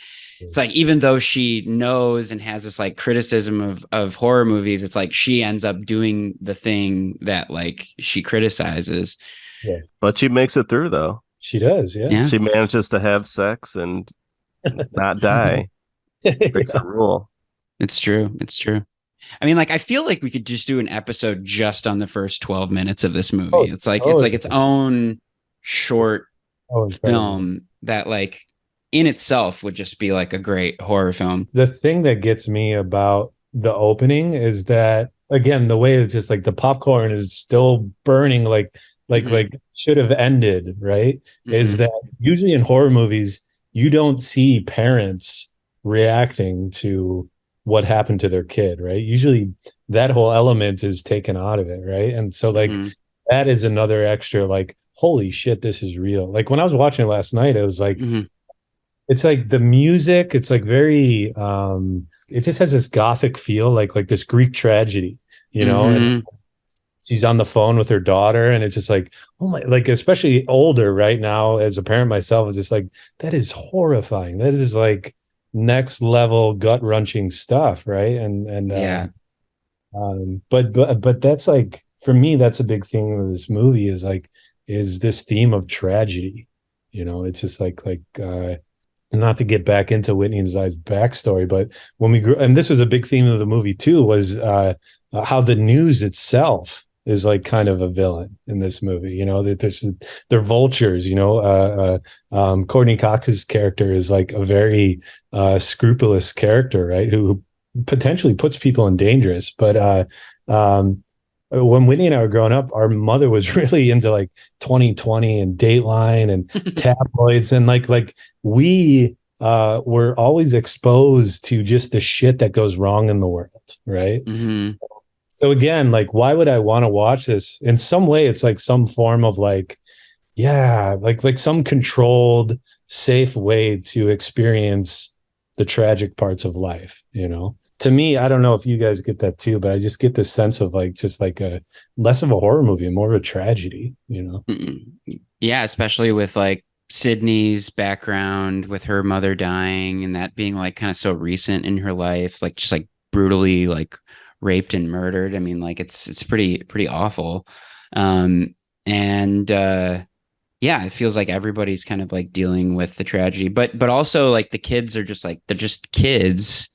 even though she knows and has this like criticism of horror movies, it's like she ends up doing the thing that like she criticizes. Yeah. But she makes it through though. She does, yeah. She manages to have sex and not die. Breaks a rule. It's true. It's true. I mean, like, I feel like we could just do an episode just on the first 12 minutes of this movie. It's like its own short film that like in itself would just be like a great horror film. The thing that gets me about the opening is that, again, the way it's just like the popcorn is still burning, like should have ended, right? Is that usually in horror movies, you don't see parents reacting to what happened to their kid, right? Usually that whole element is taken out of it, right? And so like that is another extra like, holy shit, this is real. Like when I was watching it last night, it was like, it's like the music, it's like very it just has this gothic feel, like this Greek tragedy, and she's on the phone with her daughter, and it's just like, oh my, like especially older right now as a parent myself, is just like, that is horrifying. That is like next level gut wrenching stuff, right? But that's like, for me, that's a big thing with this movie is this theme of tragedy. It's just like not to get back into Whitney and Zai's backstory, but when we grew, and this was a big theme of the movie too, was how the news itself is like kind of a villain in this movie. That they're vultures. Courtney Cox's character is like a very scrupulous character, right? Who potentially puts people in dangerous. But when Whitney and I were growing up, our mother was really into like 2020 and Dateline and tabloids, and like we were always exposed to just the shit that goes wrong in the world, right? So again, like, why would I want to watch this? In some way, it's like some form of like, yeah, like some controlled, safe way to experience the tragic parts of life, To me, I don't know if you guys get that too, but I just get this sense of like, just like a less of a horror movie and more of a tragedy, Yeah, especially with like Sydney's background with her mother dying and that being like kind of so recent in her life, like just like brutally like raped and murdered. I mean, like it's pretty awful. Yeah, it feels like everybody's kind of like dealing with the tragedy, but also like the kids are just like, they're just kids,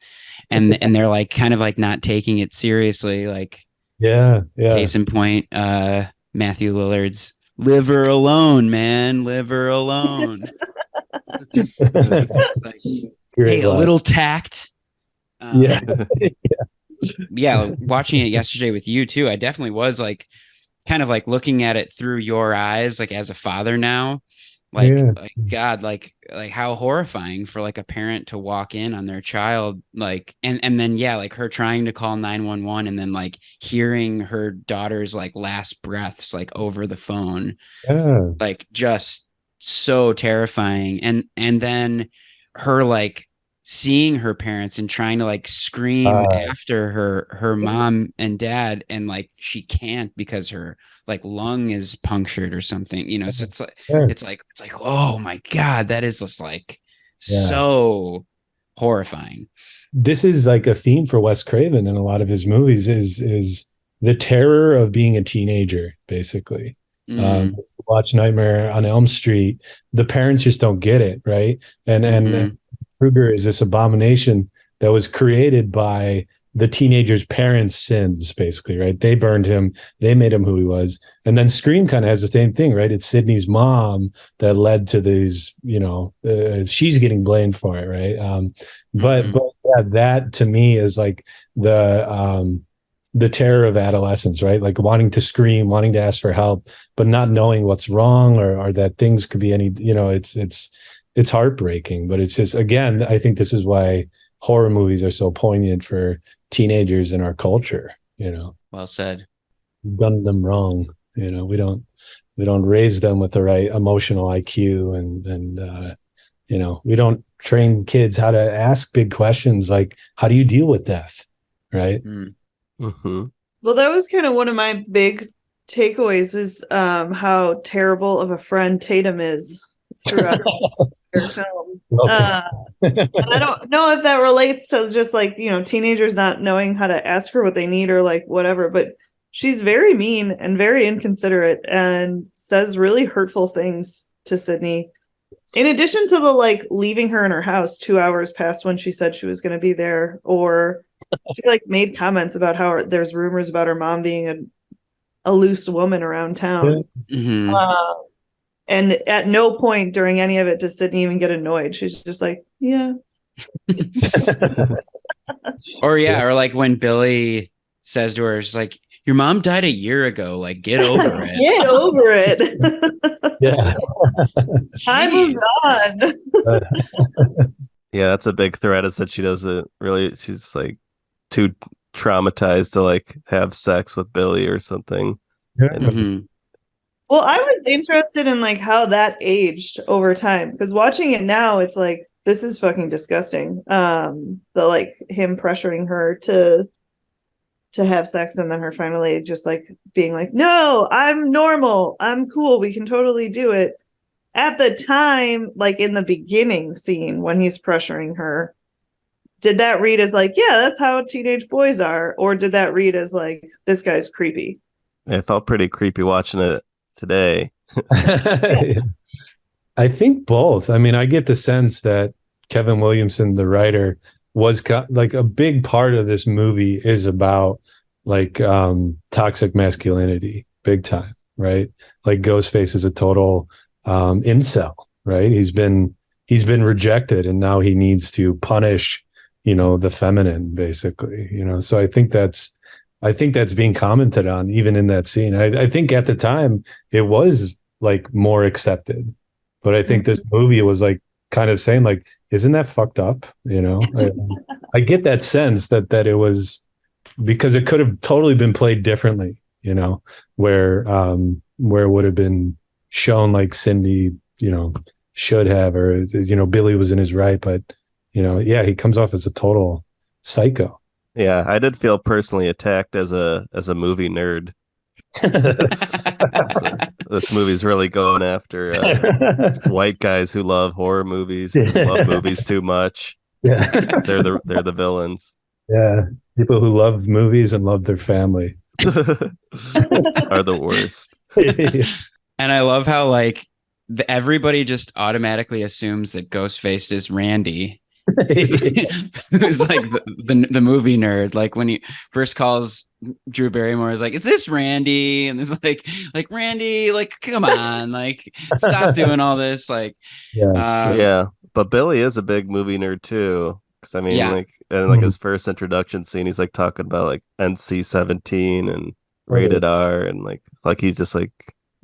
and they're like kind of like not taking it seriously. Like, yeah. case in point, Matthew Lillard's "Live Her Alone," man, "Live Her Alone." It's like, hey, a little tact. Yeah. Yeah, watching it yesterday with you too, I definitely was like kind of like looking at it through your eyes, like as a father now, like, like God, like how horrifying for like a parent to walk in on their child, like, and then, yeah, like her trying to call 911 and then like hearing her daughter's like last breaths, like over the phone, like just so terrifying. And then her like seeing her parents and trying to like scream after her mom and dad, and like she can't because her like lung is punctured or something, you know. So it's like it's like oh my God, that is just like so horrifying. This is like a theme for Wes Craven in a lot of his movies, is the terror of being a teenager, basically. Watch Nightmare on Elm Street, the parents just don't get it, right? And Krueger is this abomination that was created by the teenager's parents' sins, basically, right? They burned him, they made him who he was. And then Scream kind of has the same thing, right? It's Sydney's mom that led to these, you know, she's getting blamed for it, right? But yeah, that to me is like the terror of adolescence, right? Like wanting to scream, wanting to ask for help, but not knowing what's wrong, or that things could be any, you know, it's heartbreaking. But it's just, again, I think this is why horror movies are so poignant for teenagers in our culture, you know. Well said. We've done them wrong, you know. We don't raise them with the right emotional IQ, and you know, we don't train kids how to ask big questions like, how do you deal with death, right? Well, that was kind of one of my big takeaways, is how terrible of a friend Tatum is throughout her film. And I don't know if that relates to just like, you know, teenagers not knowing how to ask for what they need or like whatever, but she's very mean and very inconsiderate and says really hurtful things to Sydney. In addition to the like leaving her in her house 2 hours past when she said she was going to be there, or she like made comments about how there's rumors about her mom being a loose woman around town. And at no point during any of it does Sydney even get annoyed. She's just like, yeah. Or like when Billy says to her, she's like, your mom died a year ago. Like, get over it. Get over it. Yeah. Time moves on. Yeah, that's a big threat, is that she doesn't really, she's like too traumatized to like have sex with Billy or something. Well, I was interested in like how that aged over time, because watching it now, it's like, this is fucking disgusting. The like him pressuring her to have sex, and then her finally just like being like, no, I'm normal, I'm cool, we can totally do it. At the time, like in the beginning scene when he's pressuring her, did that read as like, yeah, that's how teenage boys are? Or did that read as like, this guy's creepy? It felt pretty creepy watching it today. I think both. I mean, I get the sense that Kevin Williamson, the writer, was like a big part of this movie is about like toxic masculinity, big time, right? Like Ghostface is a total incel, right? He's been rejected, and now he needs to punish, you know, the feminine, basically, you know. So I think that's being commented on even in that scene. I think at the time it was like more accepted, but I think this movie was like kind of saying like, isn't that fucked up? You know, I get that sense that it was, because it could have totally been played differently, you know, where it would have been shown like Cindy, you know, should have, or, you know, Billy was in his right, but, you know, yeah, he comes off as a total psycho. Yeah, I did feel personally attacked as a movie nerd. This movie's really going after white guys who love horror movies, who love movies too much. Yeah, they're the villains. Yeah, People who love movies and love their family are the worst. And I love how like everybody just automatically assumes that Ghostface is Randy. Who's like the movie nerd. Like when he first calls Drew Barrymore, is like, "Is this Randy?" And it's like Randy, like come on, like stop doing all this. Like, yeah. But Billy is a big movie nerd too. Because I mean, Yeah. like, and like his first introduction scene, he's like talking about like NC-17 and rated R, and like he's just like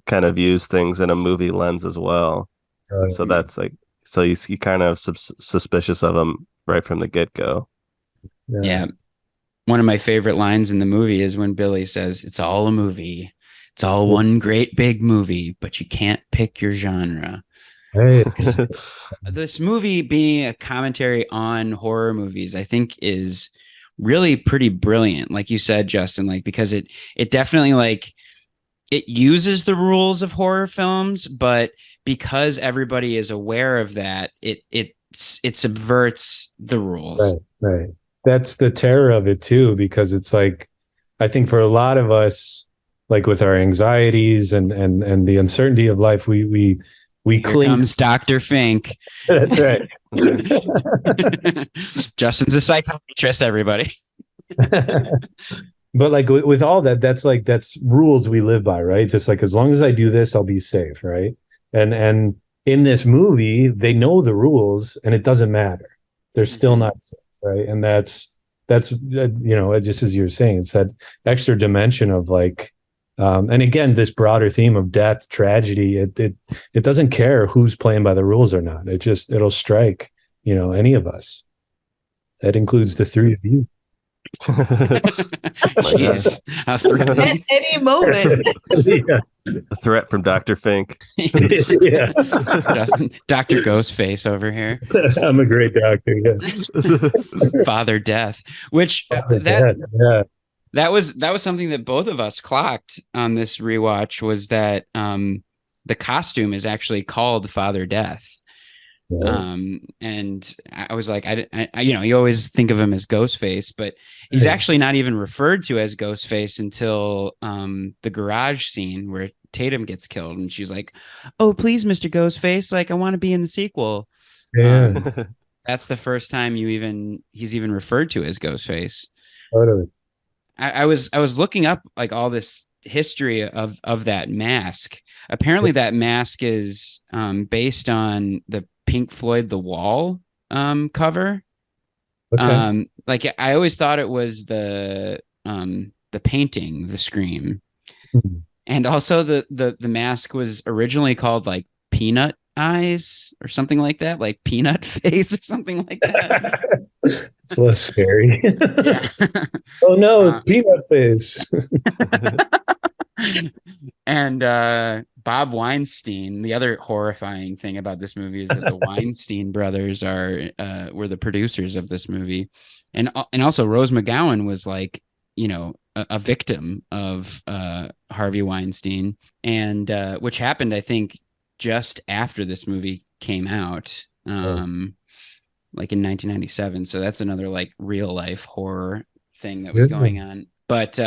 kind of views things in a movie lens as well. So that's like. So you kind of suspicious of him right from the get-go. Yeah. One of my favorite lines in the movie is when Billy says, "It's all a movie. It's all one great big movie, but you can't pick your genre." Hey. This movie being a commentary on horror movies, I think is really pretty brilliant. Like you said, Justin, like, because it definitely like it uses the rules of horror films, but because everybody is aware of that, it subverts the rules. Right. That's the terror of it too, because it's like, I think for a lot of us, like with our anxieties and the uncertainty of life, we Here cling. comes Dr. Fink. That's right. Justin's a psychiatrist, everybody. But like with all that, that's rules we live by, right? Just like, as long as I do this, I'll be safe, right? And in this movie, they know the rules, and it doesn't matter. They're still not safe, right? And that's just as you're saying, it's that extra dimension of like, and again, this broader theme of death, tragedy. It doesn't care who's playing by the rules or not. It'll strike any of us. That includes the three of you. Jeez, a threat. At any moment. Yeah. A threat from Dr. Fink. Yeah. Dr. Ghostface over here. I'm a great doctor. Yeah. Father Death, which that was something that both of us clocked on this rewatch, was that the costume is actually called Father Death. Yeah. And I was like, I you always think of him as Ghostface, but he's actually not even referred to as Ghostface until the garage scene where Tatum gets killed, and she's like, "Oh, please, Mr. Ghostface, like I want to be in the sequel." Yeah. That's the first time he's even referred to as Ghostface. Totally. I was looking up like all this history of that mask. Apparently, that mask is based on the Pink Floyd The Wall cover. Okay. Like I always thought it was the painting, the Scream. Mm-hmm. And also the mask was originally called like Peanut Eyes or something like that, like Peanut Face or something like that. It's less scary. Yeah. Oh no, it's Peanut Face. And Bob Weinstein, the other horrifying thing about this movie is that the Weinstein brothers were the producers of this movie. And also Rose McGowan was like, a victim of Harvey Weinstein, and which happened, I think, just after this movie came out, like in 1997. So that's another like real life horror thing that was going on. But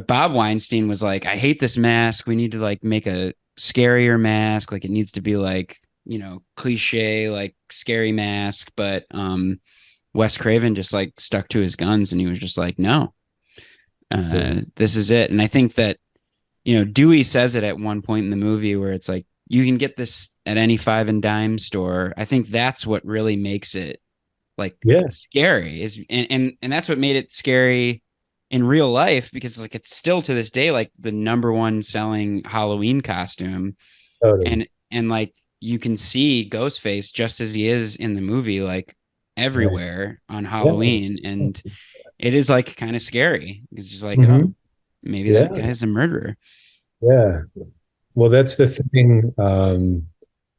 Bob Weinstein was like, "I hate this mask. We need to like make a scarier mask. Like it needs to be like, cliche, like scary mask." But Wes Craven just like stuck to his guns, and he was just like, "No, this is it." And I think that, Dewey says it at one point in the movie where it's like, you can get this at any 5 and dime store. I think that's what really makes it like scary and that's what made it scary in real life, because like it's still to this day like the number one selling Halloween costume. Totally. And like you can see Ghostface just as he is in the movie, like everywhere on Halloween. And it is like kind of scary. It's just like, oh, maybe that guy's a murderer. Yeah. Well, that's the thing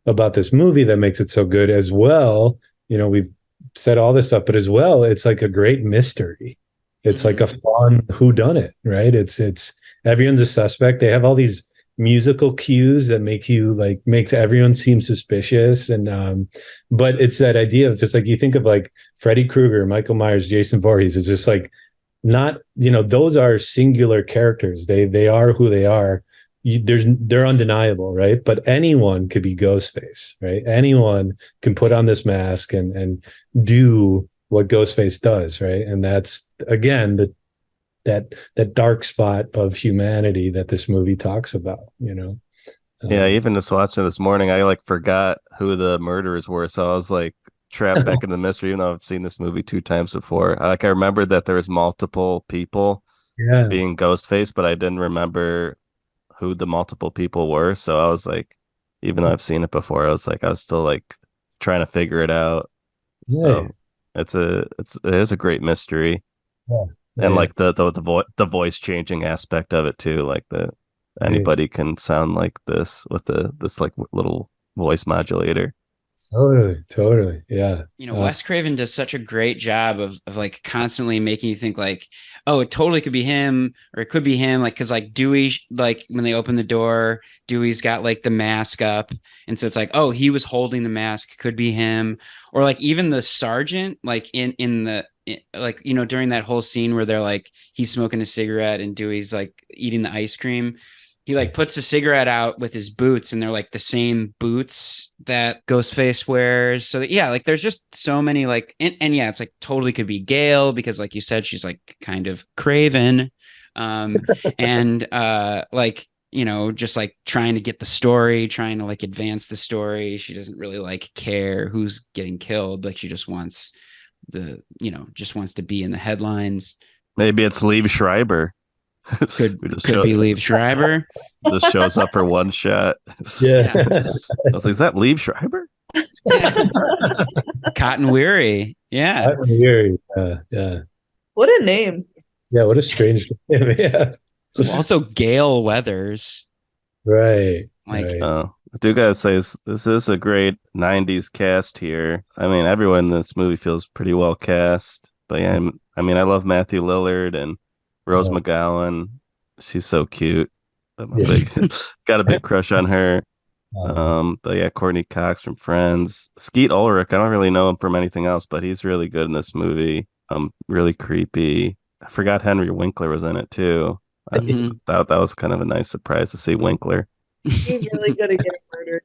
about this movie that makes it so good as well. We've said all this stuff, but as well, it's like a great mystery. It's like a fun whodunit, right? It's everyone's a suspect. They have all these musical cues that makes everyone seem suspicious. And but it's that idea of just like, you think of like Freddy Krueger, Michael Myers, Jason Voorhees. It's just like not, those are singular characters. They are who they are. They're undeniable, right? But anyone could be Ghostface, right? Anyone can put on this mask and do what Ghostface does, right? And that's, again, that dark spot of humanity that this movie talks about, Yeah, even just watching this morning, I like forgot who the murderers were, so I was like trapped back in the mystery, even though I've seen this movie 2 times before. I remembered that there was multiple people being Ghostface, but I didn't remember who the multiple people were. So I was like, even though I've seen it before, I was still like trying to figure it out. So it is a great mystery. And like the voice changing aspect of it too, like anybody can sound like this with this like little voice modulator. Totally. Yeah. Wes Craven does such a great job of like constantly making you think like, oh, it totally could be him, or it could be him. Like, cause like Dewey, like when they open the door, Dewey's got like the mask up. And so it's like, oh, he was holding the mask, could be him. Or like even the sergeant, like during that whole scene where they're like, he's smoking a cigarette and Dewey's like eating the ice cream. He like puts a cigarette out with his boots, and they're like the same boots that Ghostface wears. So yeah, like there's just so many like, and yeah, it's like totally could be Gail, because like you said, she's like kind of Craven, and like just like trying to get the story, trying to like advance the story. She doesn't really like care who's getting killed. Like she just wants just wants to be in the headlines. Maybe it's Liev Schreiber. Could be Liev Schreiber. Just shows up for one shot. Yeah. I was like, is that Liev Schreiber? Cotton Weary. Yeah. Cotton Weary. Yeah. What a name. Yeah, what a strange name. Yeah. Also Gale Weathers. Right. Like, I do gotta say, this is a great 90s cast here. I mean, everyone in this movie feels pretty well cast. But yeah, I mean, I love Matthew Lillard and Rose McGowan. She's so cute. Got a big crush on her. But yeah, Courtney Cox from Friends. Skeet Ulrich, I don't really know him from anything else, but he's really good in this movie. Really creepy. I forgot Henry Winkler was in it too. I thought that was kind of a nice surprise to see Winkler. He's really good at getting murdered.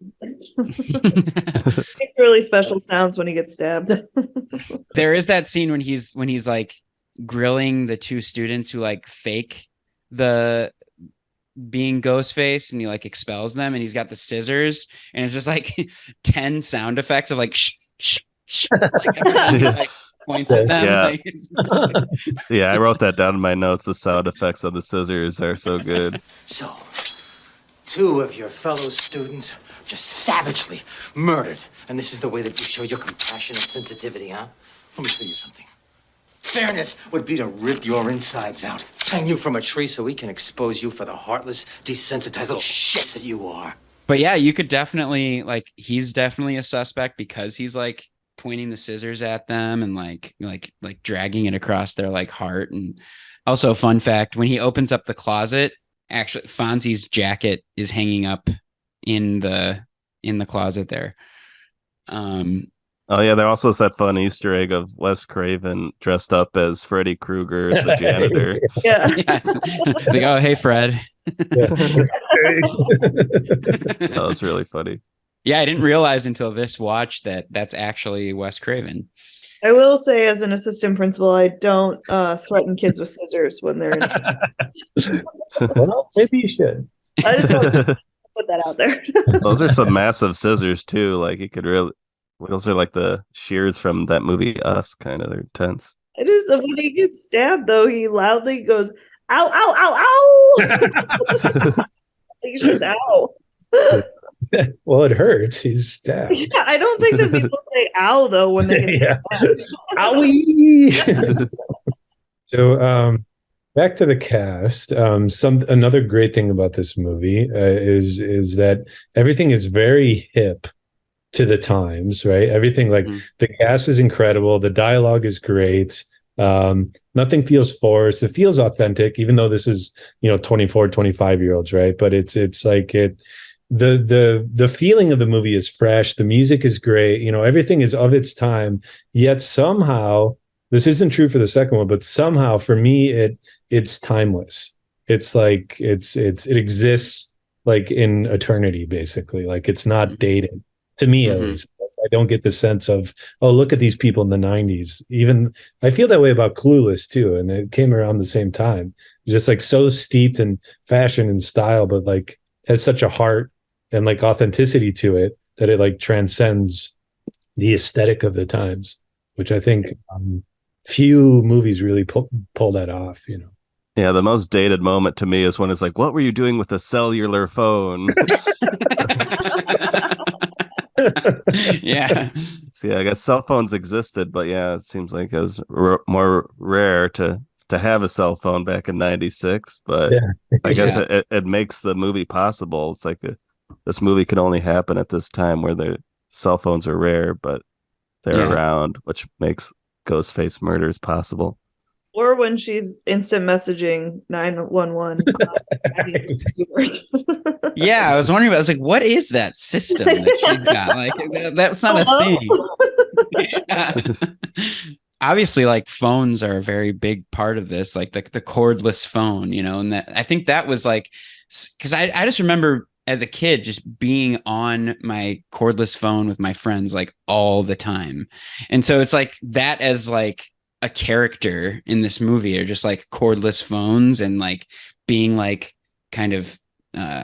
Makes really special sounds when he gets stabbed. There is that scene when he's like grilling the two students who like fake the being Ghostface, and he like expels them, and he's got the scissors, and it's just like 10 sound effects of like shh, shh, shh, like points at them. Yeah. Yeah, I wrote that down in my notes. The sound effects of the scissors are so good. So, 2 of your fellow students just savagely murdered, and this is the way that you show your compassion and sensitivity, huh? Let me tell you something. Fairness would be to rip your insides out, hang you from a tree so we can expose you for the heartless, desensitized little shit that you are. But yeah, you could definitely, like, he's definitely a suspect because he's like pointing the scissors at them and like dragging it across their like heart. And also, fun fact, when he opens up the closet, actually Fonzie's jacket is hanging up in the closet there. Oh yeah, there also is that fun Easter egg of Wes Craven dressed up as Freddy Krueger, the janitor. Yeah. It's like, oh hey Fred. That was really funny. Yeah, I didn't realize until this watch that that's actually Wes Craven. I will say, as an assistant principal, I don't threaten kids with scissors when they're in. Well, maybe you should. I just want to put that out there. Those are some massive scissors too. Like he could really. Those are like the shears from that movie Us, kind of. They're intense. I just, when he gets stabbed, though, he loudly goes, "Ow, ow, ow, ow!" He says, "Ow." Well, it hurts. He's stabbed. Yeah, I don't think that people say "ow" though when they get stabbed. Owie. So, back to the cast. Another great thing about this movie is that everything is very hip to the times, right? Everything, like the cast is incredible, the dialogue is great, nothing feels forced, it feels authentic, even though this is 24, 25-year-olds, right? But it's like the feeling of the movie is fresh, the music is great, everything is of its time, yet somehow this isn't true for the second one, but somehow for me it's timeless. It's like it exists like in eternity, basically. Like it's not dated, to me at least. I don't get the sense of, oh, look at these people in the 90s. Even I feel that way about Clueless too, and it came around the same time. Just like so steeped in fashion and style, but like has such a heart and like authenticity to it that it like transcends the aesthetic of the times, which I think few movies really pull that off, you know. Yeah, the most dated moment to me is when it's like, what were you doing with a cellular phone? Yeah. So yeah, I guess cell phones existed, but yeah, it seems like it was more rare to have a cell phone back in '96. But I guess it makes the movie possible. It's like this movie could only happen at this time where the cell phones are rare, but they're around, which makes Ghostface murders possible. Or when she's instant messaging 911. Yeah, I was wondering about. I was like, what is that system that she's got? Like, that's not a thing. Obviously, like phones are a very big part of this, like the cordless phone, you know, and that I think that was like, because I just remember as a kid just being on my cordless phone with my friends like all the time, and so it's like that as like a character in this movie are just like cordless phones and like being like kind of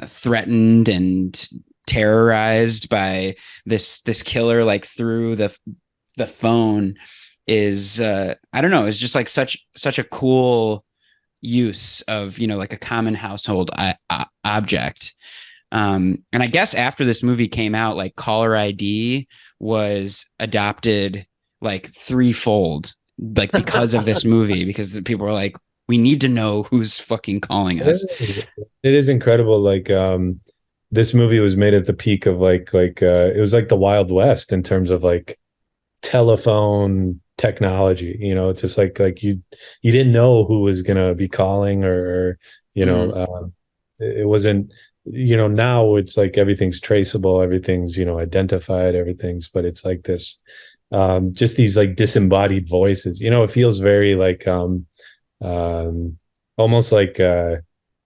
threatened and terrorized by this killer like through the phone is I don't know, it's just like such a cool use of, you know, like a common household object. And I guess after this movie came out, like caller ID was adopted like threefold, like because of this movie, because people were like, we need to know who's fucking calling us. It is incredible. Like this movie was made at the peak of like it was like the Wild West in terms of like telephone technology. You know, it's just like you didn't know who was gonna be calling or you know, it wasn't, you know, now it's like everything's traceable, everything's, you know, identified, everything's, but it's like this just these like disembodied voices, you know. It feels very like almost like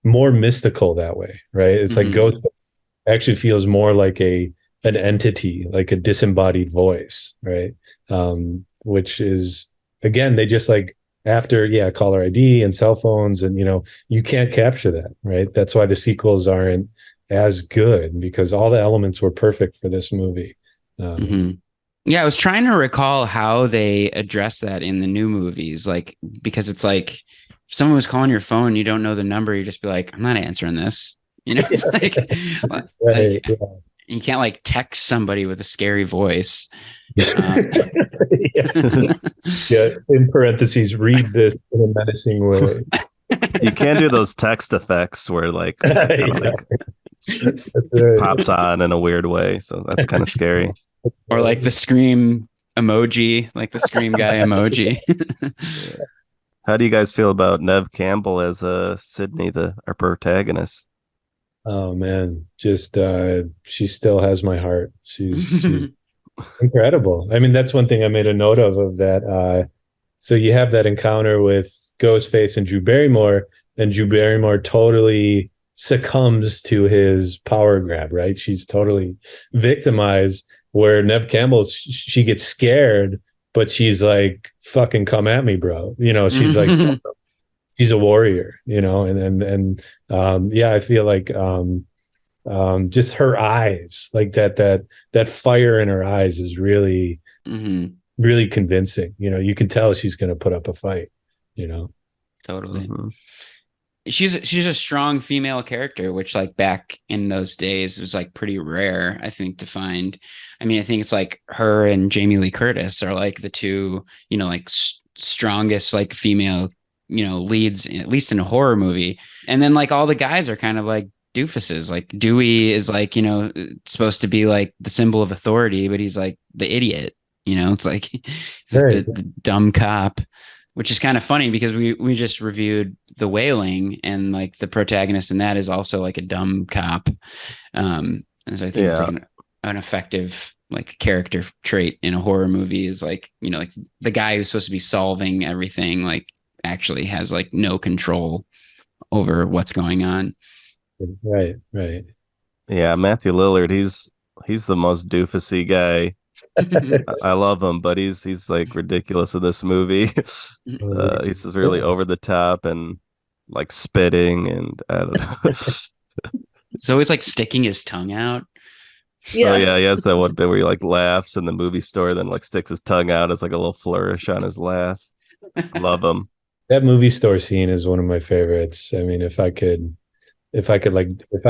more mystical that way, right? It's like Ghostface actually feels more like an entity, like a disembodied voice, right? Which is, again, they just like after caller ID and cell phones, and you know, you can't capture that, right? That's why the sequels aren't as good, because all the elements were perfect for this movie. Yeah, I was trying to recall how they address that in the new movies, like, because it's like if someone was calling your phone, you don't know the number, you just be like, I'm not answering this. You know, it's like, you can't like text somebody with a scary voice. Yeah, in parentheses, read this in a menacing way. You can do those text effects where like, pops on in a weird way, so that's kind of scary. Or like the scream emoji, like the scream guy emoji. How do you guys feel about Neve Campbell as Sydney, our protagonist? Oh man, just she still has my heart. She's incredible. I mean, that's one thing I made a note of that. So you have that encounter with Ghostface and Drew Barrymore, and Drew Barrymore totally succumbs to his power grab, right? She's totally victimized, where Neve Campbell, she gets scared, but she's like, fucking come at me, bro. You know, she's like, she's a warrior, you know, and I feel like just her eyes, like that fire in her eyes is really, really convincing. You know, you can tell she's going to put up a fight, you know. Totally. She's a strong female character, which like back in those days was like pretty rare, I think, to find. I mean, I think it's like her and Jamie Lee Curtis are like the two, you know, like strongest like female, you know, leads, at least in a horror movie. And then like all the guys are kind of like doofuses. Like Dewey is like, you know, supposed to be like the symbol of authority, but he's like the idiot, you know. It's like he's the dumb cop, which is kind of funny because we just reviewed The Wailing, and like the protagonist in that is also like a dumb cop. And so I think it's like an effective like character trait in a horror movie is like, you know, like the guy who's supposed to be solving everything, like actually has like no control over what's going on. Right. Yeah, Matthew Lillard, he's the most doofusy guy. I love him, but he's like ridiculous in this movie. He's just really over the top and like spitting, and I don't know. So he's like sticking his tongue out. Yeah. Oh yeah, he has that one bit where he like laughs in the movie store, then like sticks his tongue out as like a little flourish on his laugh. Love him. That movie store scene is one of my favorites. I mean, if I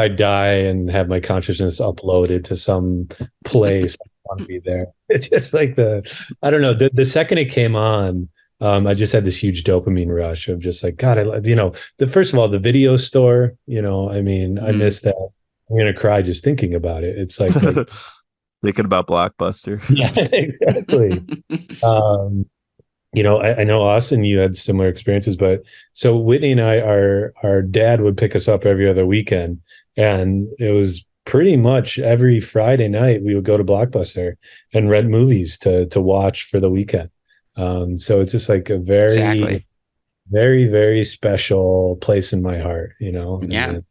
die and have my consciousness uploaded to some place, I want to be there. It's just like I don't know. The second it came on, I just had this huge dopamine rush of just like, God, first of all, the video store, I mean, I miss that. I'm going to cry just thinking about it. It's like thinking about Blockbuster. Yeah, exactly. I know Austin, you had similar experiences, but so Whitney and I, our dad would pick us up every other weekend, and it was pretty much every Friday night we would go to Blockbuster and rent movies to watch for the weekend. So it's just like a very, very, very special place in my heart, Yeah.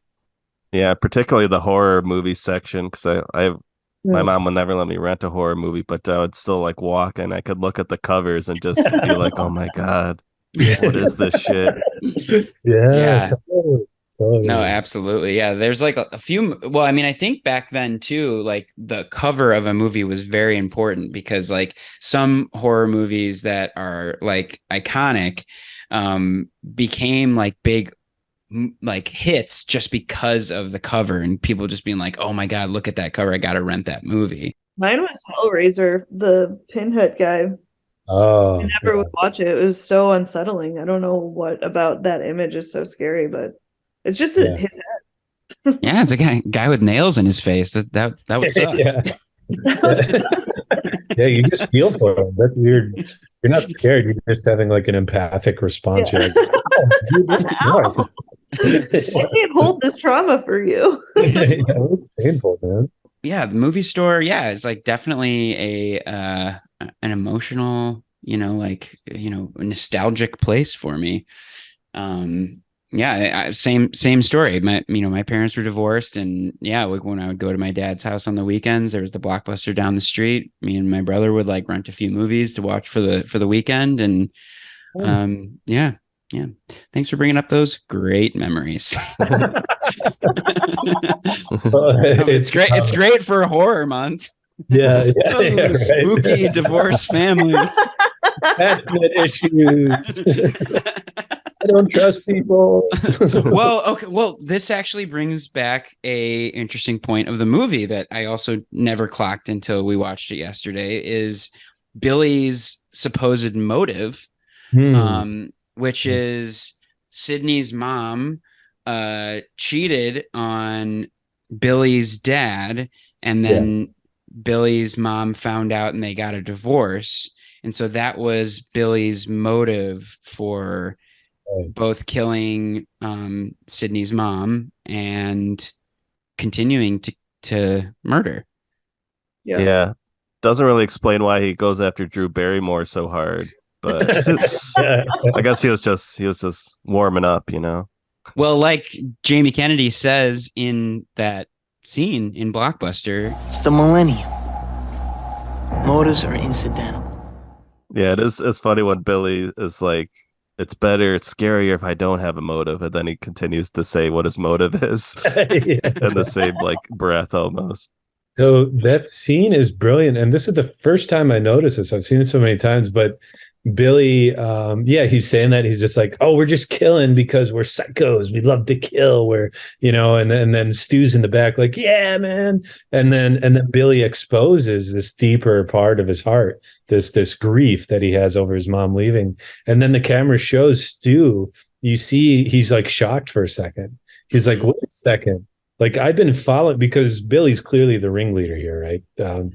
Yeah, particularly the horror movie section, because my mom would never let me rent a horror movie, but I would still like walk and I could look at the covers and just be like, oh my God, what is this shit? Yeah. Totally. No, absolutely. Yeah. There's like a few. Well, I mean, I think back then too, like the cover of a movie was very important because like some horror movies that are like iconic became like big like hits just because of the cover and people just being like, oh my God, look at that cover. I got to rent that movie. Mine was Hellraiser, the pinhead guy. Oh, I never would watch it. It was so unsettling. I don't know what about that image is so scary, but it's just his head. Yeah, it's a guy with nails in his face. That would suck. Yeah, you just feel for him. That's weird. You're not scared. You're just having like an empathic response. Yeah. You're like, Ow. I can't hold this trauma for you. It's painful, man. Yeah, the movie store. Yeah, it's like definitely an emotional, nostalgic place for me. Yeah, same story. My parents were divorced, and yeah, when I would go to my dad's house on the weekends, there was the Blockbuster down the street. Me and my brother would like rent a few movies to watch for the weekend, and yeah. Thanks for bringing up those great memories. It's great. It's great for a horror month. Yeah, right. Spooky divorced family. Attachment issues. I don't trust people. Well, okay. Well, this actually brings back a interesting point of the movie that I also never clocked until we watched it yesterday. Is Billy's supposed motive, which is Sydney's mom cheated on Billy's dad, and then Billy's mom found out and they got a divorce. And so that was Billy's motive for both killing Sydney's mom and continuing to murder. Yeah. Doesn't really explain why he goes after Drew Barrymore so hard, but I guess he was just warming up, Well, like Jamie Kennedy says in that scene in Blockbuster, it's the millennium. Motives are incidental. Yeah, it's funny when Billy is like, it's scarier if I don't have a motive, and then he continues to say what his motive is in the same like breath almost. So that scene is brilliant, and this is the first time I noticed this. I've seen it so many times, but Billy, he's saying that he's just like, oh, we're just killing because we're psychos. We love to kill. And then Stu's in the back, like, yeah, man. And then Billy exposes this deeper part of his heart, this grief that he has over his mom leaving. And then the camera shows Stu. You see, he's like shocked for a second. He's like, wait a second. Like, I've been following, because Billy's clearly the ringleader here, right? And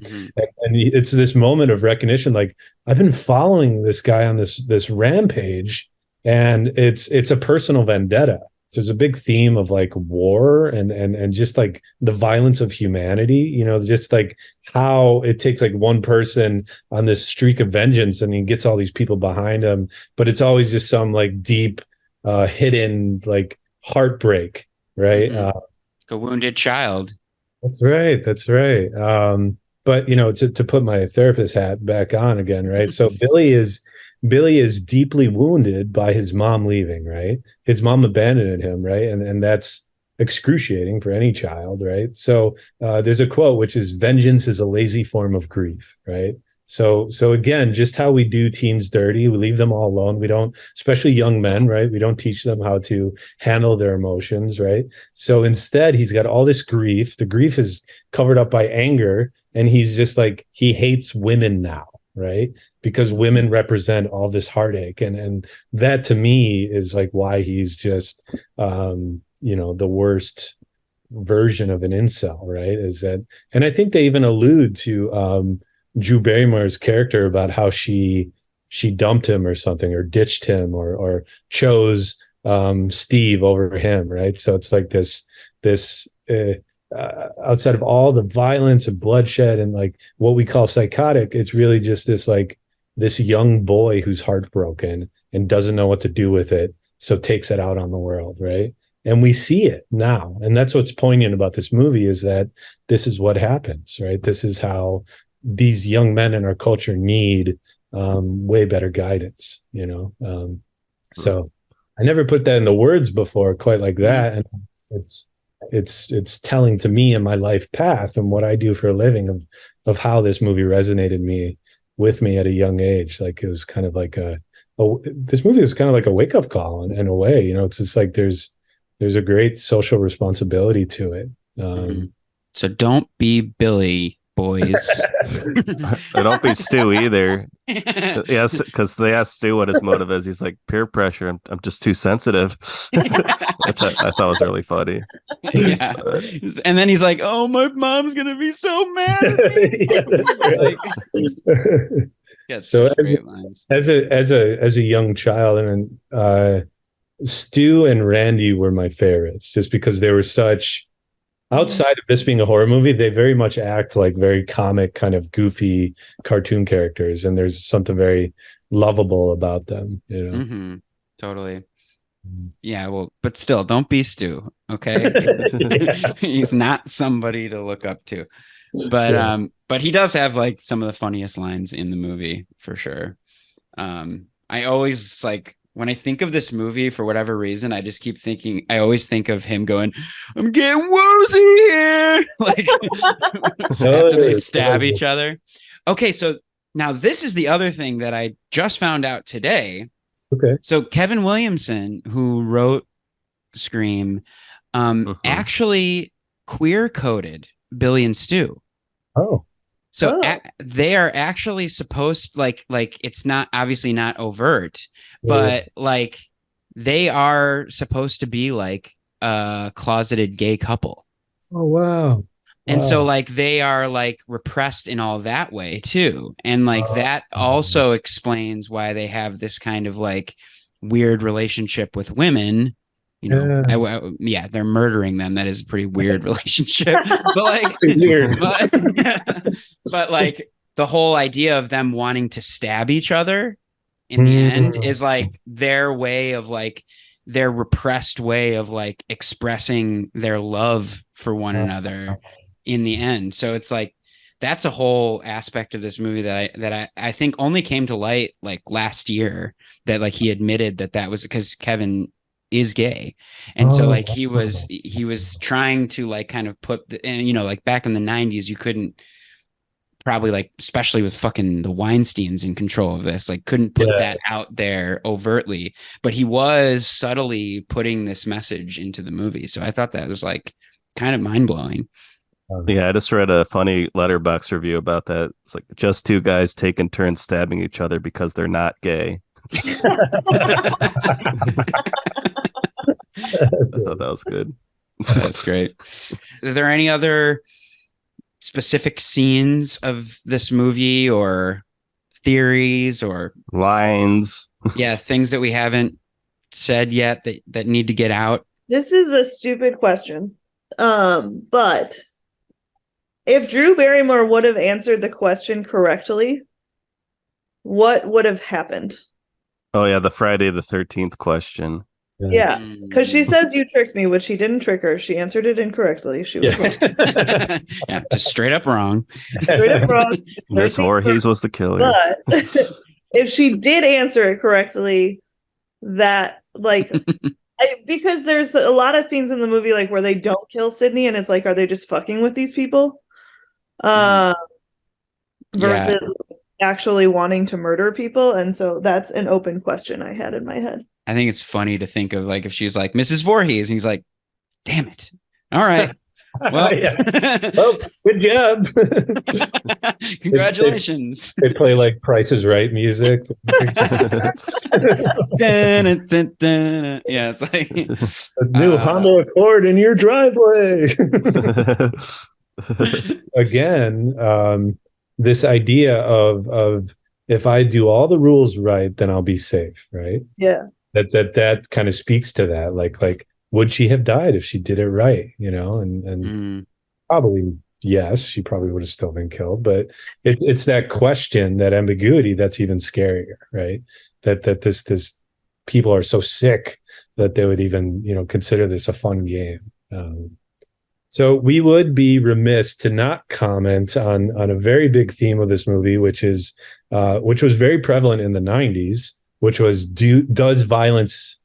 it's this moment of recognition. Like, I've been following this guy on this rampage, and it's a personal vendetta. there's a big theme of like war and just like the violence of humanity, you know, just like how it takes like one person on this streak of vengeance and he gets all these people behind him, but it's always just some like deep hidden like heartbreak, right? Like a wounded child. That's right. That's right. But you know, to put my therapist hat back on again, right? So Billy is deeply wounded by his mom leaving, right? His mom abandoned him, right? And that's excruciating for any child, right? So there's a quote which is vengeance is a lazy form of grief, right? So again, just how we do teens dirty, we leave them all alone. We don't, especially young men, right? We don't teach them how to handle their emotions, right? So instead, he's got all this grief. The grief is covered up by anger, and he's just like, he hates women now, right? Because women represent all this heartache. And that to me is like why he's just you know, the worst version of an incel, right? Is that, and I think they even allude to Drew Barrymore's character about how she dumped him or something, or ditched him, or chose Steve over him, right? So it's like this outside of all the violence and bloodshed and like what we call psychotic, it's really just this like this young boy who's heartbroken and doesn't know what to do with it, so takes it out on the world, right? And we see it now, and that's what's poignant about this movie, is that this is what happens, right? This is how these young men in our culture need way better guidance, you know. So I never put that in the words before quite like that, and it's telling to me in my life path and what I do for a living of how this movie resonated with me at a young age. Like it was kind of like this movie was kind of like a wake up call in a way, you know. It's just like there's a great social responsibility to it. So don't be Billy, boys. Don't be Stu either. Yes, because they asked Stu what his motive is. He's like, peer pressure. I'm just too sensitive. Which I thought was really funny. Yeah. And then he's like, oh, my mom's gonna be so mad at me. Yeah, so as a young child, and Stu and Randy were my favorites, just because they were such, outside of this being a horror movie, they very much act like very comic, kind of goofy cartoon characters, and there's something very lovable about them, you know. Totally. Yeah, well, but still, don't be Stu, okay? He's not somebody to look up to. But he does have like some of the funniest lines in the movie for sure. I always like, when I think of this movie, for whatever reason, I just keep thinking, I always think of him going, I'm getting woozy here. Like after they stab each other. Okay, so now this is the other thing that I just found out today. Okay. So Kevin Williamson, who wrote Scream, actually queer coded Billy and Stu. Oh. So they are actually supposed, like it's not, obviously not overt, but like they are supposed to be like a closeted gay couple. Oh, wow. And so like they are like repressed in all that way too. And like that also explains why they have this kind of like weird relationship with women. You know, yeah, they're murdering them. That is a pretty weird relationship. But like weird. But like the whole idea of them wanting to stab each other in the end is like their way of like their repressed way of like expressing their love for one another in the end. So it's like that's a whole aspect of this movie that I think only came to light like last year, that like he admitted that was because Kevin is gay, and so like he was trying to like kind of put and you know, like back in the 90s you couldn't probably, like especially with fucking the Weinsteins in control of this, like couldn't put that out there overtly, but he was subtly putting this message into the movie. So I thought that was like kind of mind-blowing. Yeah, I just read a funny Letterboxd review about that. It's like just two guys taking turns stabbing each other because they're not gay. I thought that was good. That's great. Are there any other specific scenes of this movie or theories or lines? Yeah, things that we haven't said yet that need to get out This is a stupid question. But if Drew Barrymore would have answered the question correctly, what would have happened? Oh yeah, the Friday the 13th question. Yeah, because she says you tricked me, which he didn't trick her. She answered it incorrectly. She was Yeah, just straight up wrong. straight up wrong. Miss 13th Voorhees was the killer. But if she did answer it correctly, that like because there's a lot of scenes in the movie like where they don't kill Sydney, and it's like, are they just fucking with these people? Versus actually wanting to murder people. And so that's an open question I had in my head. I think it's funny to think of like if she's like Mrs. Voorhees, and he's like, "Damn it! All right, well, well, good job, congratulations." They play like Price is Right music. Yeah, it's like a new Honda Accord in your driveway. Again, this idea of if I do all the rules right, then I'll be safe, right? Yeah. That kind of speaks to that. Like, would she have died if she did it right? You know, and probably yes, she probably would have still been killed. But it's that question, that ambiguity, that's even scarier, right? That this people are so sick that they would even, you know, consider this a fun game. So we would be remiss to not comment on a very big theme of this movie, which was very prevalent in the 90s, which was does violence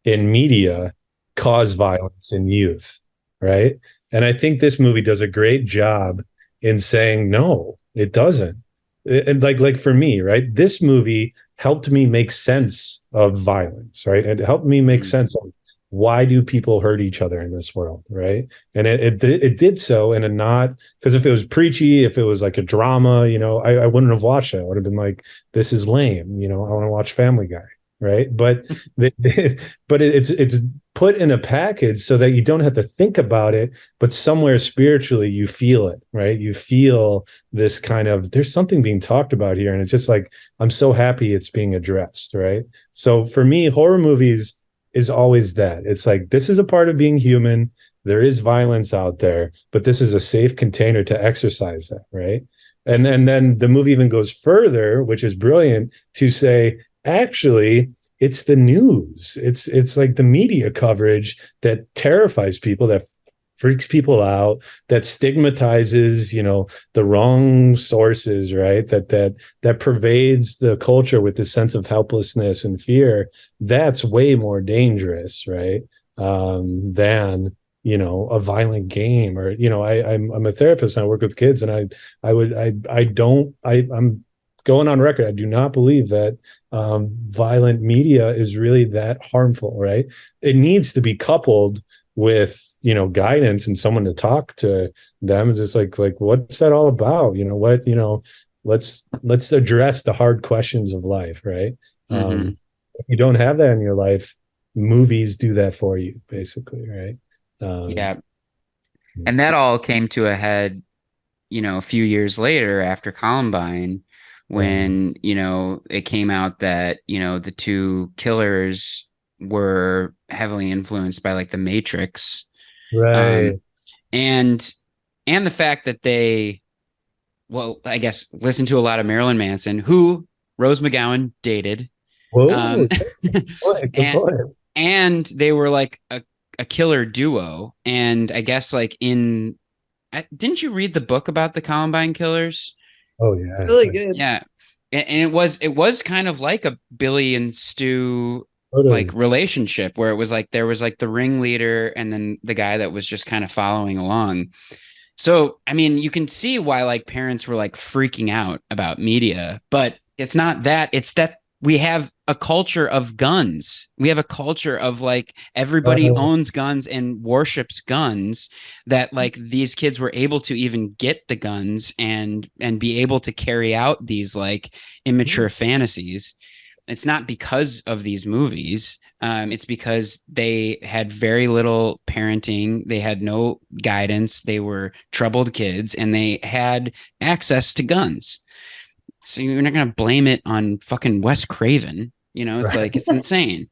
in media cause violence in youth, right? And I think this movie does a great job in saying no, it doesn't. And like for me, right? This movie helped me make sense of violence, right? It helped me make sense of why do people hurt each other in this world, right? And it did so in a not, because if it was preachy, if it was like a drama, you know, I wouldn't have watched it. I would have been like, this is lame, you know, I want to watch Family Guy, right? But but it's put in a package so that you don't have to think about it, but somewhere spiritually you feel it, right? You feel this kind of, there's something being talked about here, and it's just like, I'm so happy it's being addressed, right? So for me, horror movies is always that. It's like, this is a part of being human. There is violence out there, but this is a safe container to exercise that, right? And then the movie even goes further, which is brilliant, to say, actually, it's the news. It's like the media coverage that terrifies people, that freaks people out, that stigmatizes, you know, the wrong sources, right? That pervades the culture with this sense of helplessness and fear. That's way more dangerous, right? Than, you know, a violent game. Or, you know, I'm a therapist and I work with kids, and I'm going on record, I do not believe that violent media is really that harmful, right? It needs to be coupled with, you know, guidance and someone to talk to them. Just like what's that all about? You know, what, you know, let's address the hard questions of life, right? If you don't have that in your life, movies do that for you, basically, right? Yeah. And that all came to a head, you know, a few years later after Columbine, when, you know, it came out that, you know, the two killers were heavily influenced by like the Matrix. Right. And the fact that they, well, I guess, listened to a lot of Marilyn Manson, who Rose McGowan dated. Whoa. And they were like a killer duo. And I guess like didn't you read the book about the Columbine killers? Oh yeah. Really good. Yeah. And it was kind of like a Billy and Stu like relationship, where it was like there was like the ringleader and then the guy that was just kind of following along. So, I mean, you can see why like parents were like freaking out about media, but it's not that. It's that we have a culture of guns. We have a culture of like everybody owns guns and worships guns, that like these kids were able to even get the guns and be able to carry out these like immature fantasies. It's not because of these movies. It's because they had very little parenting. They had no guidance. They were troubled kids, and they had access to guns. So you're not going to blame it on fucking Wes Craven. You know, it's like, it's insane.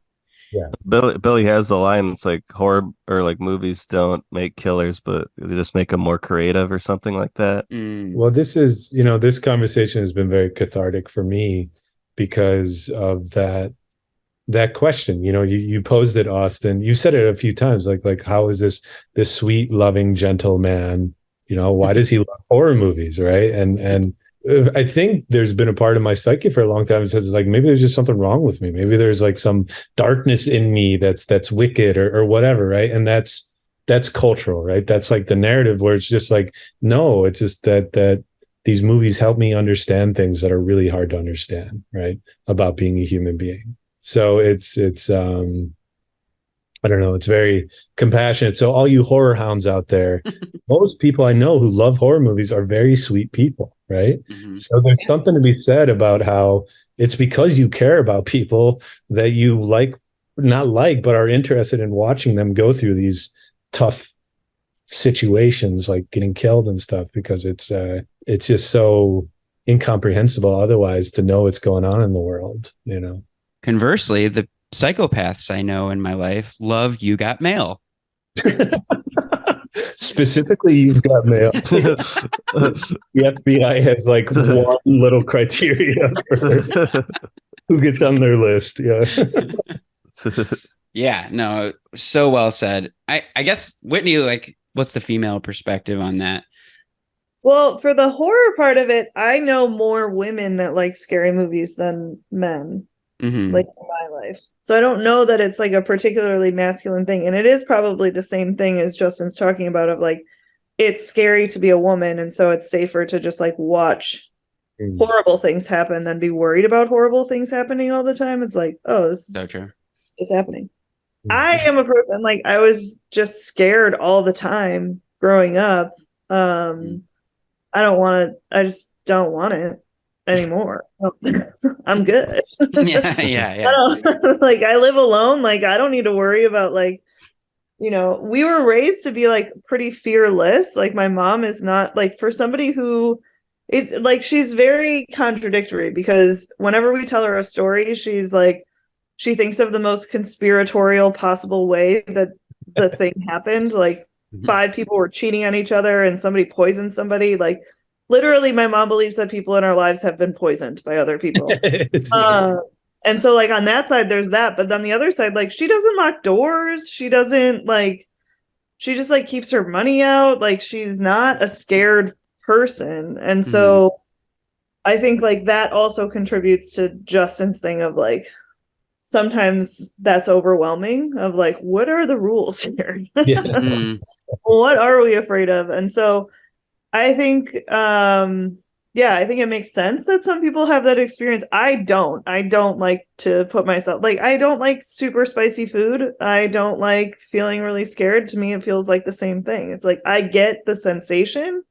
Yeah. Billy has the line. It's like horror or like movies don't make killers, but they just make them more creative or something like that. Well, this conversation has been very cathartic for me because of that question. You posed it, Austin. You said it a few times, like how is this sweet, loving, gentle man? Why does he love horror movies, right? And I think there's been a part of my psyche for a long time that says, like, maybe there's just something wrong with me. Maybe there's like some darkness in me that's wicked or whatever, right? And that's cultural, right? That's like the narrative where it's just like, no, it's just that these movies help me understand things that are really hard to understand, right? About being a human being. So it's I don't know, it's very compassionate. So all you horror hounds out there, most people I know who love horror movies are very sweet people, right? So there's something to be said about how it's because you care about people that you but are interested in watching them go through these tough situations, like getting killed and stuff, because it's just so incomprehensible otherwise to know what's going on in the world. Conversely, the psychopaths I know in my life love You Got Mail. Specifically, You've Got Mail. The FBI has like one little criteria for who gets on their list. Yeah. Yeah, no, so well said. I guess, Whitney, like, what's the female perspective on that? Well, for the horror part of it, I know more women that like scary movies than men, like in my life. So I don't know that it's like a particularly masculine thing. And it is probably the same thing as Justin's talking about, of like, it's scary to be a woman. And so it's safer to just like watch horrible things happen than be worried about horrible things happening all the time. It's like, oh, this So true. is happening. I am a person, like, I was just scared all the time growing up. I just don't want it anymore. I'm good. Yeah. Like, I live alone. Like, I don't need to worry about, like, we were raised to be like pretty fearless. Like, my mom is not, like, for somebody who, it's like, she's very contradictory, because whenever we tell her a story, she's like, she thinks of the most conspiratorial possible way that the thing happened. Like, 5 people were cheating on each other and somebody poisoned somebody. Like, literally, my mom believes that people in our lives have been poisoned by other people. And so, like, on that side, there's that. But on the other side, like, she doesn't lock doors. She doesn't, like, she just, like, keeps her money out. Like, she's not a scared person. And so I think, like, that also contributes to Justin's thing of, like, sometimes that's overwhelming, of like, what are the rules here? What are we afraid of? And so I think, I think it makes sense that some people have that experience. I don't like to put myself, like, I don't like super spicy food. I don't like feeling really scared. To me, it feels like the same thing. It's like, I get the sensation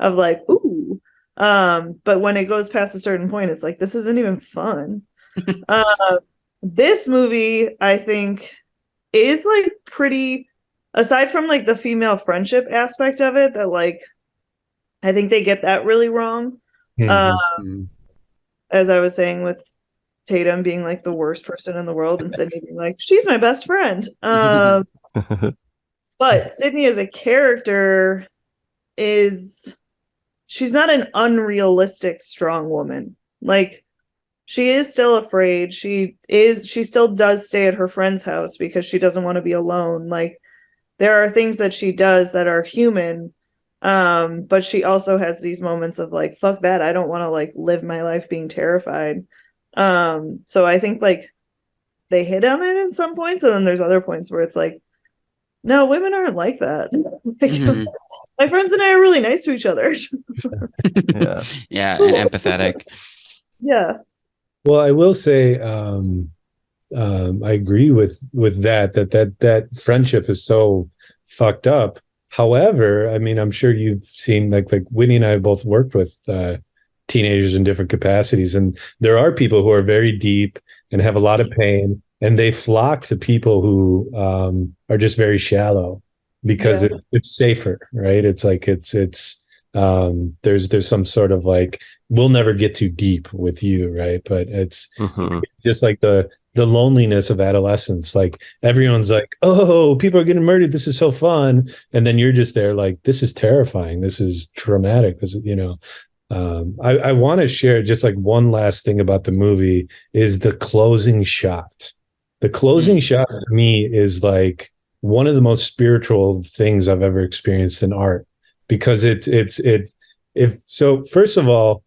of like, ooh, but when it goes past a certain point, it's like, this isn't even fun. This movie, I think, is like pretty, aside from like the female friendship aspect of it, that like, I think they get that really wrong. As I was saying, with Tatum being like the worst person in the world and Sydney being like, she's my best friend. But Sydney as a character she's not an unrealistic strong woman. Like, she is still afraid. She still does stay at her friend's house because she doesn't want to be alone. Like, there are things that she does that are human. But she also has these moments of like, fuck that. I don't want to like live my life being terrified. So I think like they hit on it in some points, and then there's other points where it's like, no, women aren't like that. My friends and I are really nice to each other. Yeah, and empathetic. Yeah. Well, I will say, I agree with that friendship is so fucked up. However, I mean, I'm sure you've seen like Whitney and I have both worked with teenagers in different capacities, and there are people who are very deep and have a lot of pain, and they flock to people who are just very shallow because it's safer, right? It's like there's some sort of like, we'll never get too deep with you, right? But it's just like the the loneliness of adolescence. Like everyone's like, oh, people are getting murdered. This is so fun. And then you're just there like, this is terrifying. This is traumatic. This is, I want to share just like one last thing about the movie is the closing shot. The closing shot to me is like one of the most spiritual things I've ever experienced in art, because so first of all,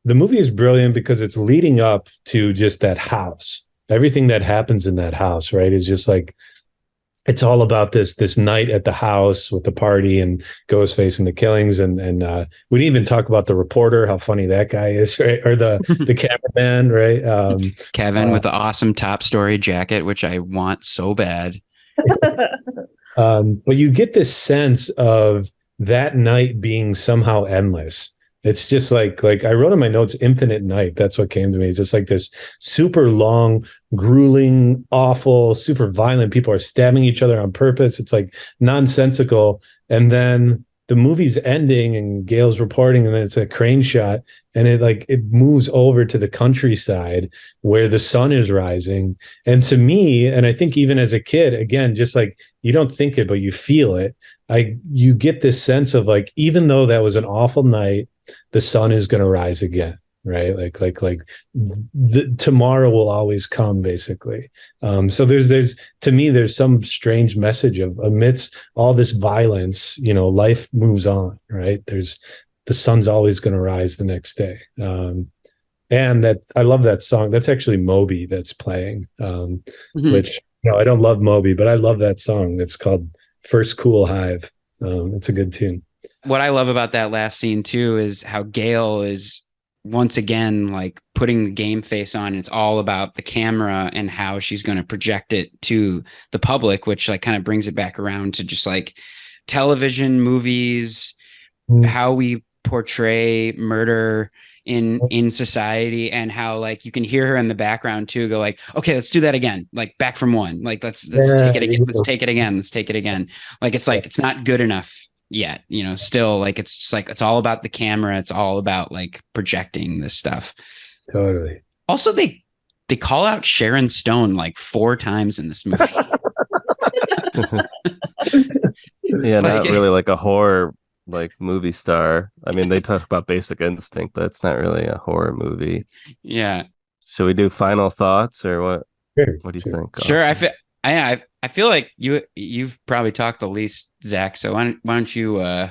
the movie is brilliant because it's leading up to just that house. Everything that happens in that house, right, is just like, it's all about this night at the house with the party and Ghostface and the killings. And we didn't even talk about the reporter, how funny that guy is, right? Or the cameraman, right? Kevin with the awesome top story jacket, which I want so bad. But you get this sense of that night being somehow endless. It's just like I wrote in my notes, infinite night. That's what came to me. It's just like this super long, grueling, awful, super violent. People are stabbing each other on purpose. It's like nonsensical. And then the movie's ending and Gail's reporting, and then it's a crane shot, and it moves over to the countryside where the sun is rising. And to me, and I think even as a kid, again, just like you don't think it, but you feel it. You get this sense of like, even though that was an awful night, the sun is going to rise again, right? Like the tomorrow will always come, basically. So there's to me, there's some strange message of amidst all this violence, life moves on, right? The sun's always going to rise the next day. And that, I love that song. That's actually Moby that's playing, which, I don't love Moby, but I love that song. It's called First Cool Hive. It's a good tune. What I love about that last scene too is how Gail is once again like putting the game face on. It's all about the camera and how she's going to project it to the public, which like kind of brings it back around to just like television, movies, how we portray murder in society, and how like you can hear her in the background too go like, okay, let's do that again, like back from one, like let's take it again, let's take it again. Like it's like it's not good enough yet, still like it's just like it's all about the camera, it's all about like projecting this stuff. Totally. Also, they call out Sharon Stone like 4 times in this movie. Yeah, not really like a horror like movie star. I mean, they talk about Basic Instinct, but it's not really a horror movie. Yeah. Should we do final thoughts or what? Sure, what do you think? Sure. I feel like you've probably talked the least, Zach. So why don't you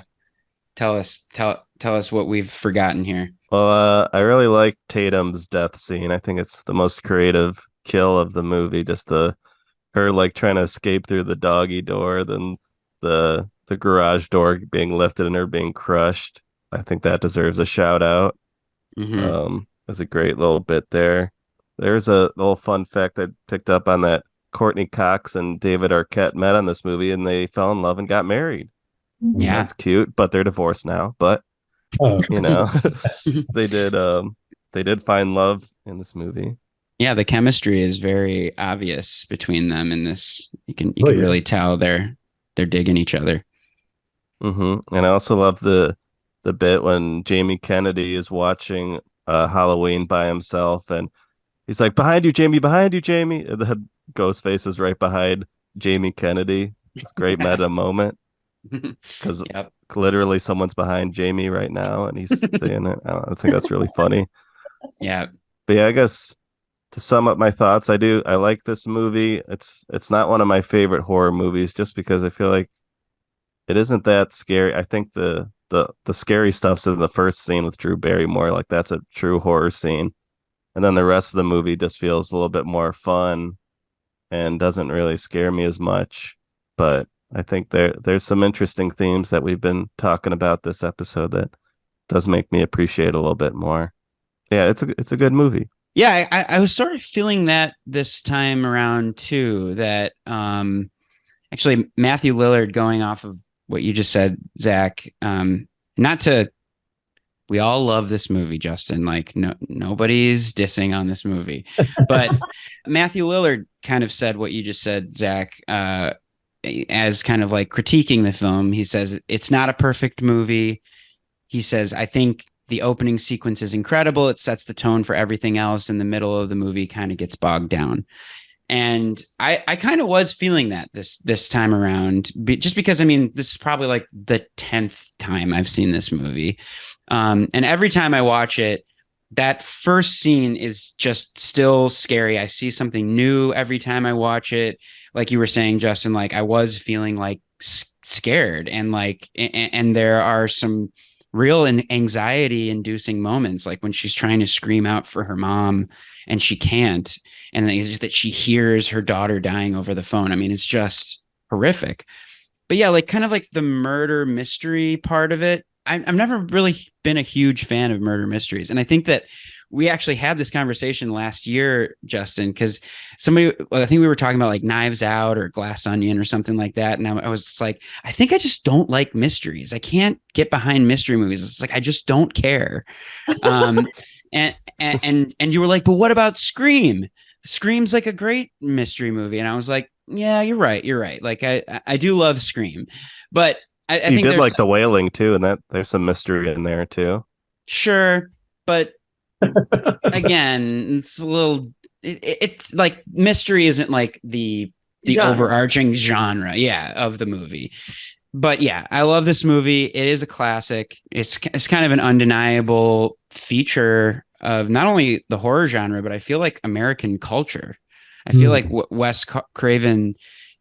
tell us what we've forgotten here? Well, I really like Tatum's death scene. I think it's the most creative kill of the movie. Just her like trying to escape through the doggy door, then the garage door being lifted and her being crushed. I think that deserves a shout out. There's a great little bit there. There's a little fun fact I picked up on that. Courtney Cox and David Arquette met on this movie and they fell in love and got married. Yeah, that's cute, but they're divorced now. But they did find love in this movie. Yeah, the chemistry is very obvious between them in this. You can really tell they're digging each other. And I also love the bit when Jamie Kennedy is watching Halloween by himself and he's like, behind you, Jamie, and then Ghostface is right behind Jamie Kennedy. It's a great meta moment because literally someone's behind Jamie right now and he's saying it. I think that's really funny. Yeah. But yeah, I guess to sum up my thoughts, I like this movie. It's not one of my favorite horror movies just because I feel like it isn't that scary. I think the scary stuff's in the first scene with Drew Barrymore. Like that's a true horror scene. And then the rest of the movie just feels a little bit more fun and doesn't really scare me as much. But I think there's some interesting themes that we've been talking about this episode that does make me appreciate it a little bit more. Yeah, it's a good movie. Yeah, I was sort of feeling that this time around too, that actually Matthew Lillard, going off of what you just said, Zach, we all love this movie, Justin. Like nobody's dissing on this movie, but Matthew Lillard kind of said what you just said, Zach, as kind of like critiquing the film. He says it's not a perfect movie. He says, I think the opening sequence is incredible. It sets the tone for everything else, and the middle of the movie kind of gets bogged down. And I kind of was feeling that this time around, just because, I mean, this is probably like the 10th time I've seen this movie. And every time I watch it, that first scene is just still scary. I see something new every time I watch it. Like you were saying, Justin, like I was feeling like scared, and like, and there are some real anxiety inducing moments, like when she's trying to scream out for her mom and she can't, and it's just that she hears her daughter dying over the phone. I mean, it's just horrific. But yeah, like kind of like the murder mystery part of it, I've never really been a huge fan of murder mysteries. And I think that we actually had this conversation last year, Justin, because I think we were talking about like Knives Out or Glass Onion or something like that. And I was just like, I think I just don't like mysteries. I can't get behind mystery movies. It's like, I just don't care. And you were like, but what about Scream? Scream's like a great mystery movie. And I was like, yeah, you're right. You're right. Like I do love Scream, but I think you did like The Wailing too. And that there's some mystery in there too. Sure. But again, it's a little, it's like mystery isn't like the genre. Overarching genre, of the movie. But yeah, I love this movie. It is a classic. It's kind of an undeniable feature of not only the horror genre, but I feel like American culture. I feel like Wes Craven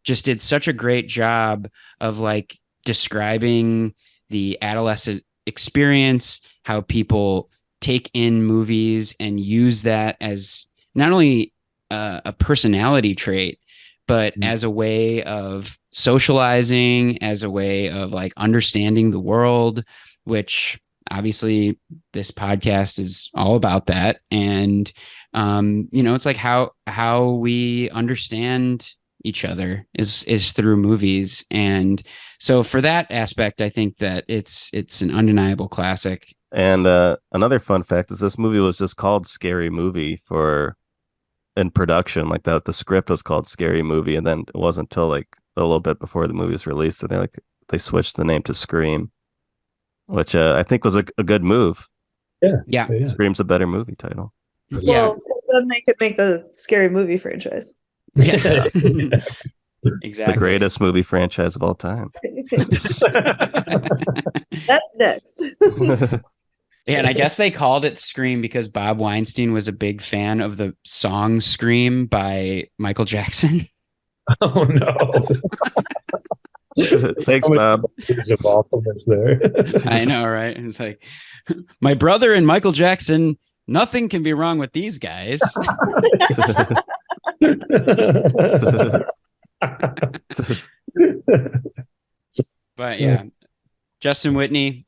just did such a great job of like describing the adolescent experience, how people take in movies and use that as not only a personality trait, but as a way of socializing, as a way of like understanding the world, which obviously this podcast is all about that. And, it's like how we understand each other is through movies. And so for that aspect, I think that it's an undeniable classic. And another fun fact is this movie was just called Scary Movie in production. Like that, the script was called Scary Movie, and then it wasn't until like a little bit before the movie was released that they switched the name to Scream, which I think was a good move. Yeah. Scream's a better movie title. Well, then they could make the Scary Movie franchise. Yeah. Exactly. The greatest movie franchise of all time. That's next. Yeah, and I guess they called it Scream because Bob Weinstein was a big fan of the song Scream by Michael Jackson. Oh no. Thanks, Bob. There's of awfulness there. I know, right? It's like my brother and Michael Jackson, nothing can be wrong with these guys. But yeah, Justin, Whitney,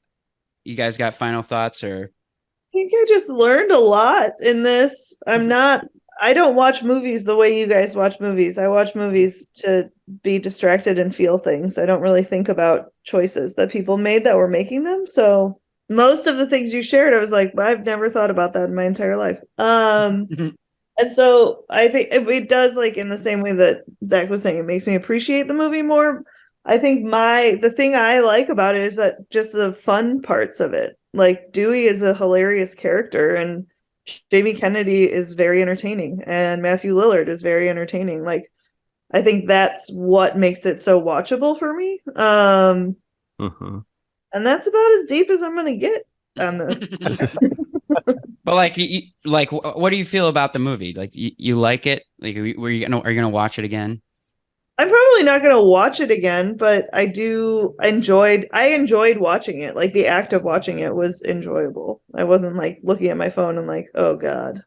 you guys got final thoughts? Or I think I just learned a lot in this. I don't watch movies the way you guys watch movies. I watch movies to be distracted and feel things. I don't really think about choices that people made that were making them. So most of the things you shared, I was like, I've never thought about that in my entire life. And so I think it does, like in the same way that Zach was saying, it makes me appreciate the movie more. I think the thing I like about it is that just the fun parts of it. Like Dewey is a hilarious character, and Jamie Kennedy is very entertaining, and Matthew Lillard is very entertaining. Like, I think that's what makes it so watchable for me. And that's about as deep as I'm going to get on this. But what do you feel about the movie? Like, you like it? Like, are you gonna watch it again? I'm probably not going to watch it again, but I enjoyed watching it. Like, the act of watching it was enjoyable. I wasn't like looking at my phone and like, oh God.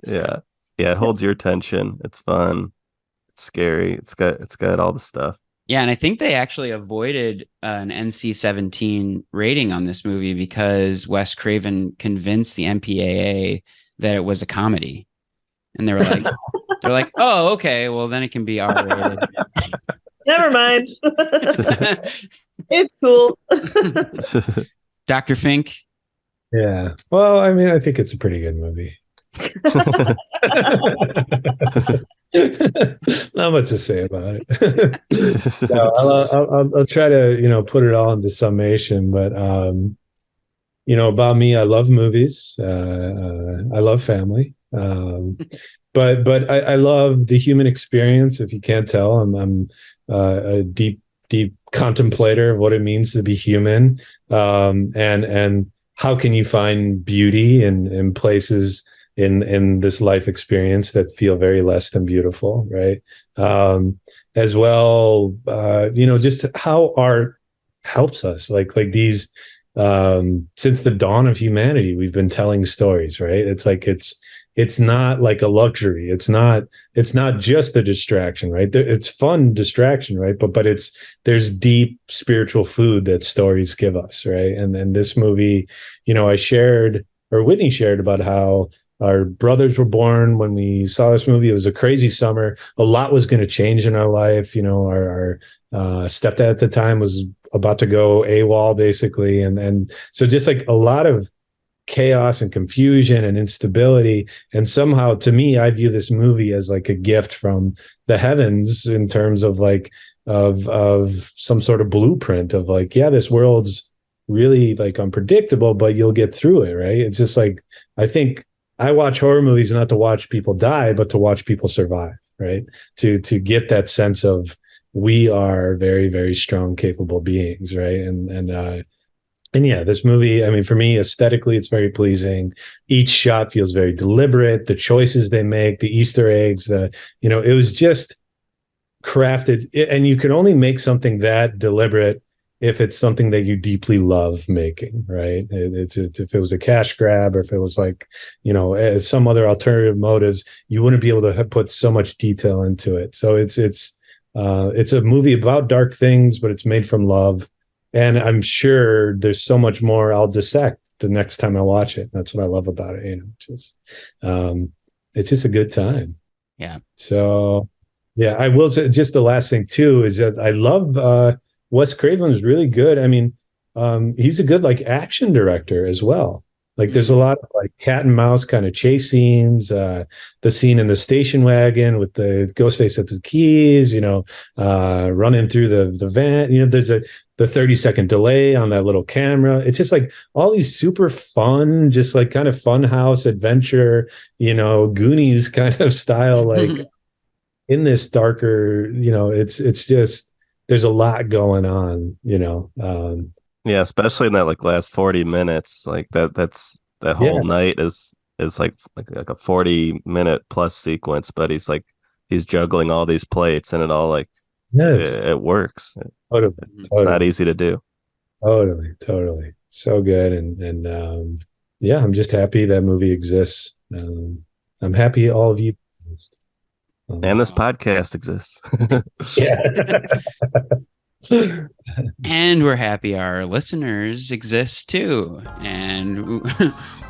Yeah. It holds your attention. It's fun. It's scary. It's got all the stuff. Yeah, and I think they actually avoided an NC-17 rating on this movie because Wes Craven convinced the MPAA that it was a comedy, and they were like, "Oh, okay, well then it can be R-rated." Never mind. It's cool. Dr. Fink. Yeah. Well, I mean, I think it's a pretty good movie. Not much to say about it. No, I'll try to put it all into summation, but about me, I love movies. I love family. But I love the human experience. If you can't tell, I'm a deep contemplator of what it means to be human. And how can you find beauty in places in this life experience that feel very less than beautiful, right? As well, just how art helps us, like these since the dawn of humanity, we've been telling stories, right? It's like it's not like a luxury. It's not just a distraction, right? It's fun distraction, right? But there's deep spiritual food that stories give us, right? And then this movie, Whitney shared about how our brothers were born when we saw this movie. It was a crazy summer. A lot was going to change in our life. Our stepdad at the time was about to go AWOL, basically, and so just like a lot of chaos and confusion and instability. And somehow, to me, I view this movie as like a gift from the heavens in terms of like of some sort of blueprint of like, yeah, this world's really like unpredictable, but you'll get through it, right? It's just like, I think I watch horror movies not to watch people die, but to watch people survive, right? To get that sense of we are very, very strong, capable beings, right? And yeah, this movie, I mean, for me, aesthetically, it's very pleasing. Each shot feels very deliberate. The choices they make, the Easter eggs, it was just crafted. And you can only make something that deliberate if it's something that you deeply love making, right? If it was a cash grab, or if it was like, some other alternative motives, you wouldn't be able to put so much detail into it. So it's a movie about dark things, but it's made from love. And I'm sure there's so much more I'll dissect the next time I watch it. That's what I love about it. It's just a good time. Yeah. So, yeah, I will say just the last thing too is that I love Wes Craven is really good. I mean, he's a good like action director as well. Like there's a lot of like cat and mouse kind of chase scenes, the scene in the station wagon with the Ghostface at the keys, running through the van, there's the 30-second delay on that little camera. It's just like all these super fun, just like kind of fun house adventure, Goonies kind of style, like in this darker, it's just, there's a lot going on, Yeah, especially in that like last 40 minutes, like that whole night is like a 40-minute plus sequence, but he's juggling all these plates and it all like it works. Totally. It's not easy to do. Totally. So good. And yeah, I'm just happy that movie exists. I'm happy all of you exist. And this podcast exists. And we're happy our listeners exist too. And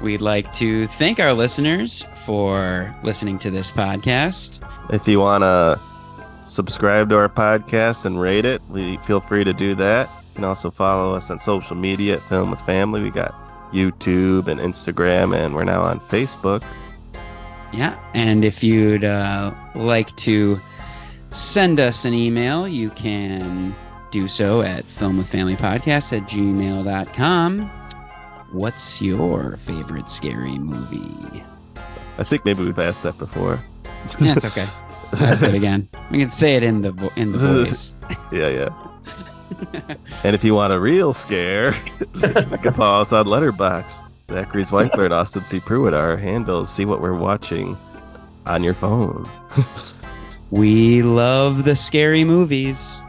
we'd like to thank our listeners for listening to this podcast. If you want to subscribe to our podcast and rate it, feel free to do that. You can also follow us on social media at Film with Family. We got YouTube and Instagram, and we're now on Facebook. Yeah, and if you'd like to send us an email, you can do so at filmwithfamilypodcast@gmail.com. What's your favorite scary movie? I think maybe we've asked that before. Yeah, it's okay. Ask it again. We can say it in the voice. Yeah. And if you want a real scare, you can follow us on Letterboxd. Zachary Zweifler and Austin C. Pruett are our handles. See what we're watching on your phone. We love the scary movies.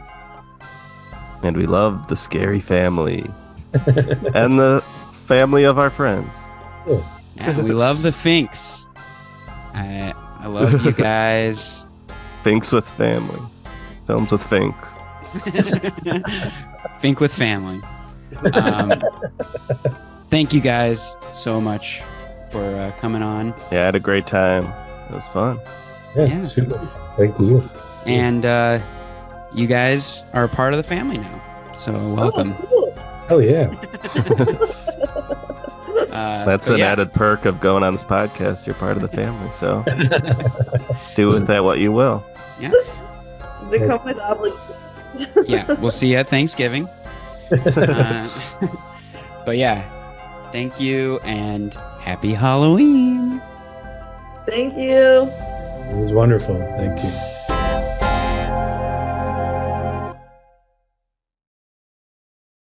And we love the scary family. And the family of our friends. And we love the Finks. I love you guys. Finks with family. Films with Fink. Fink with family. Thank you guys so much for coming on. Yeah, I had a great time. It was fun. Yeah. Super. Thank you. And you guys are a part of the family now. So welcome. Oh, cool. Hell yeah. That's an added perk of going on this podcast. You're part of the family. So do with that what you will. Yeah. Does it come with obligations? Yeah. We'll see you at Thanksgiving. But yeah. Thank you and happy Halloween. Thank you. It was wonderful. Thank you.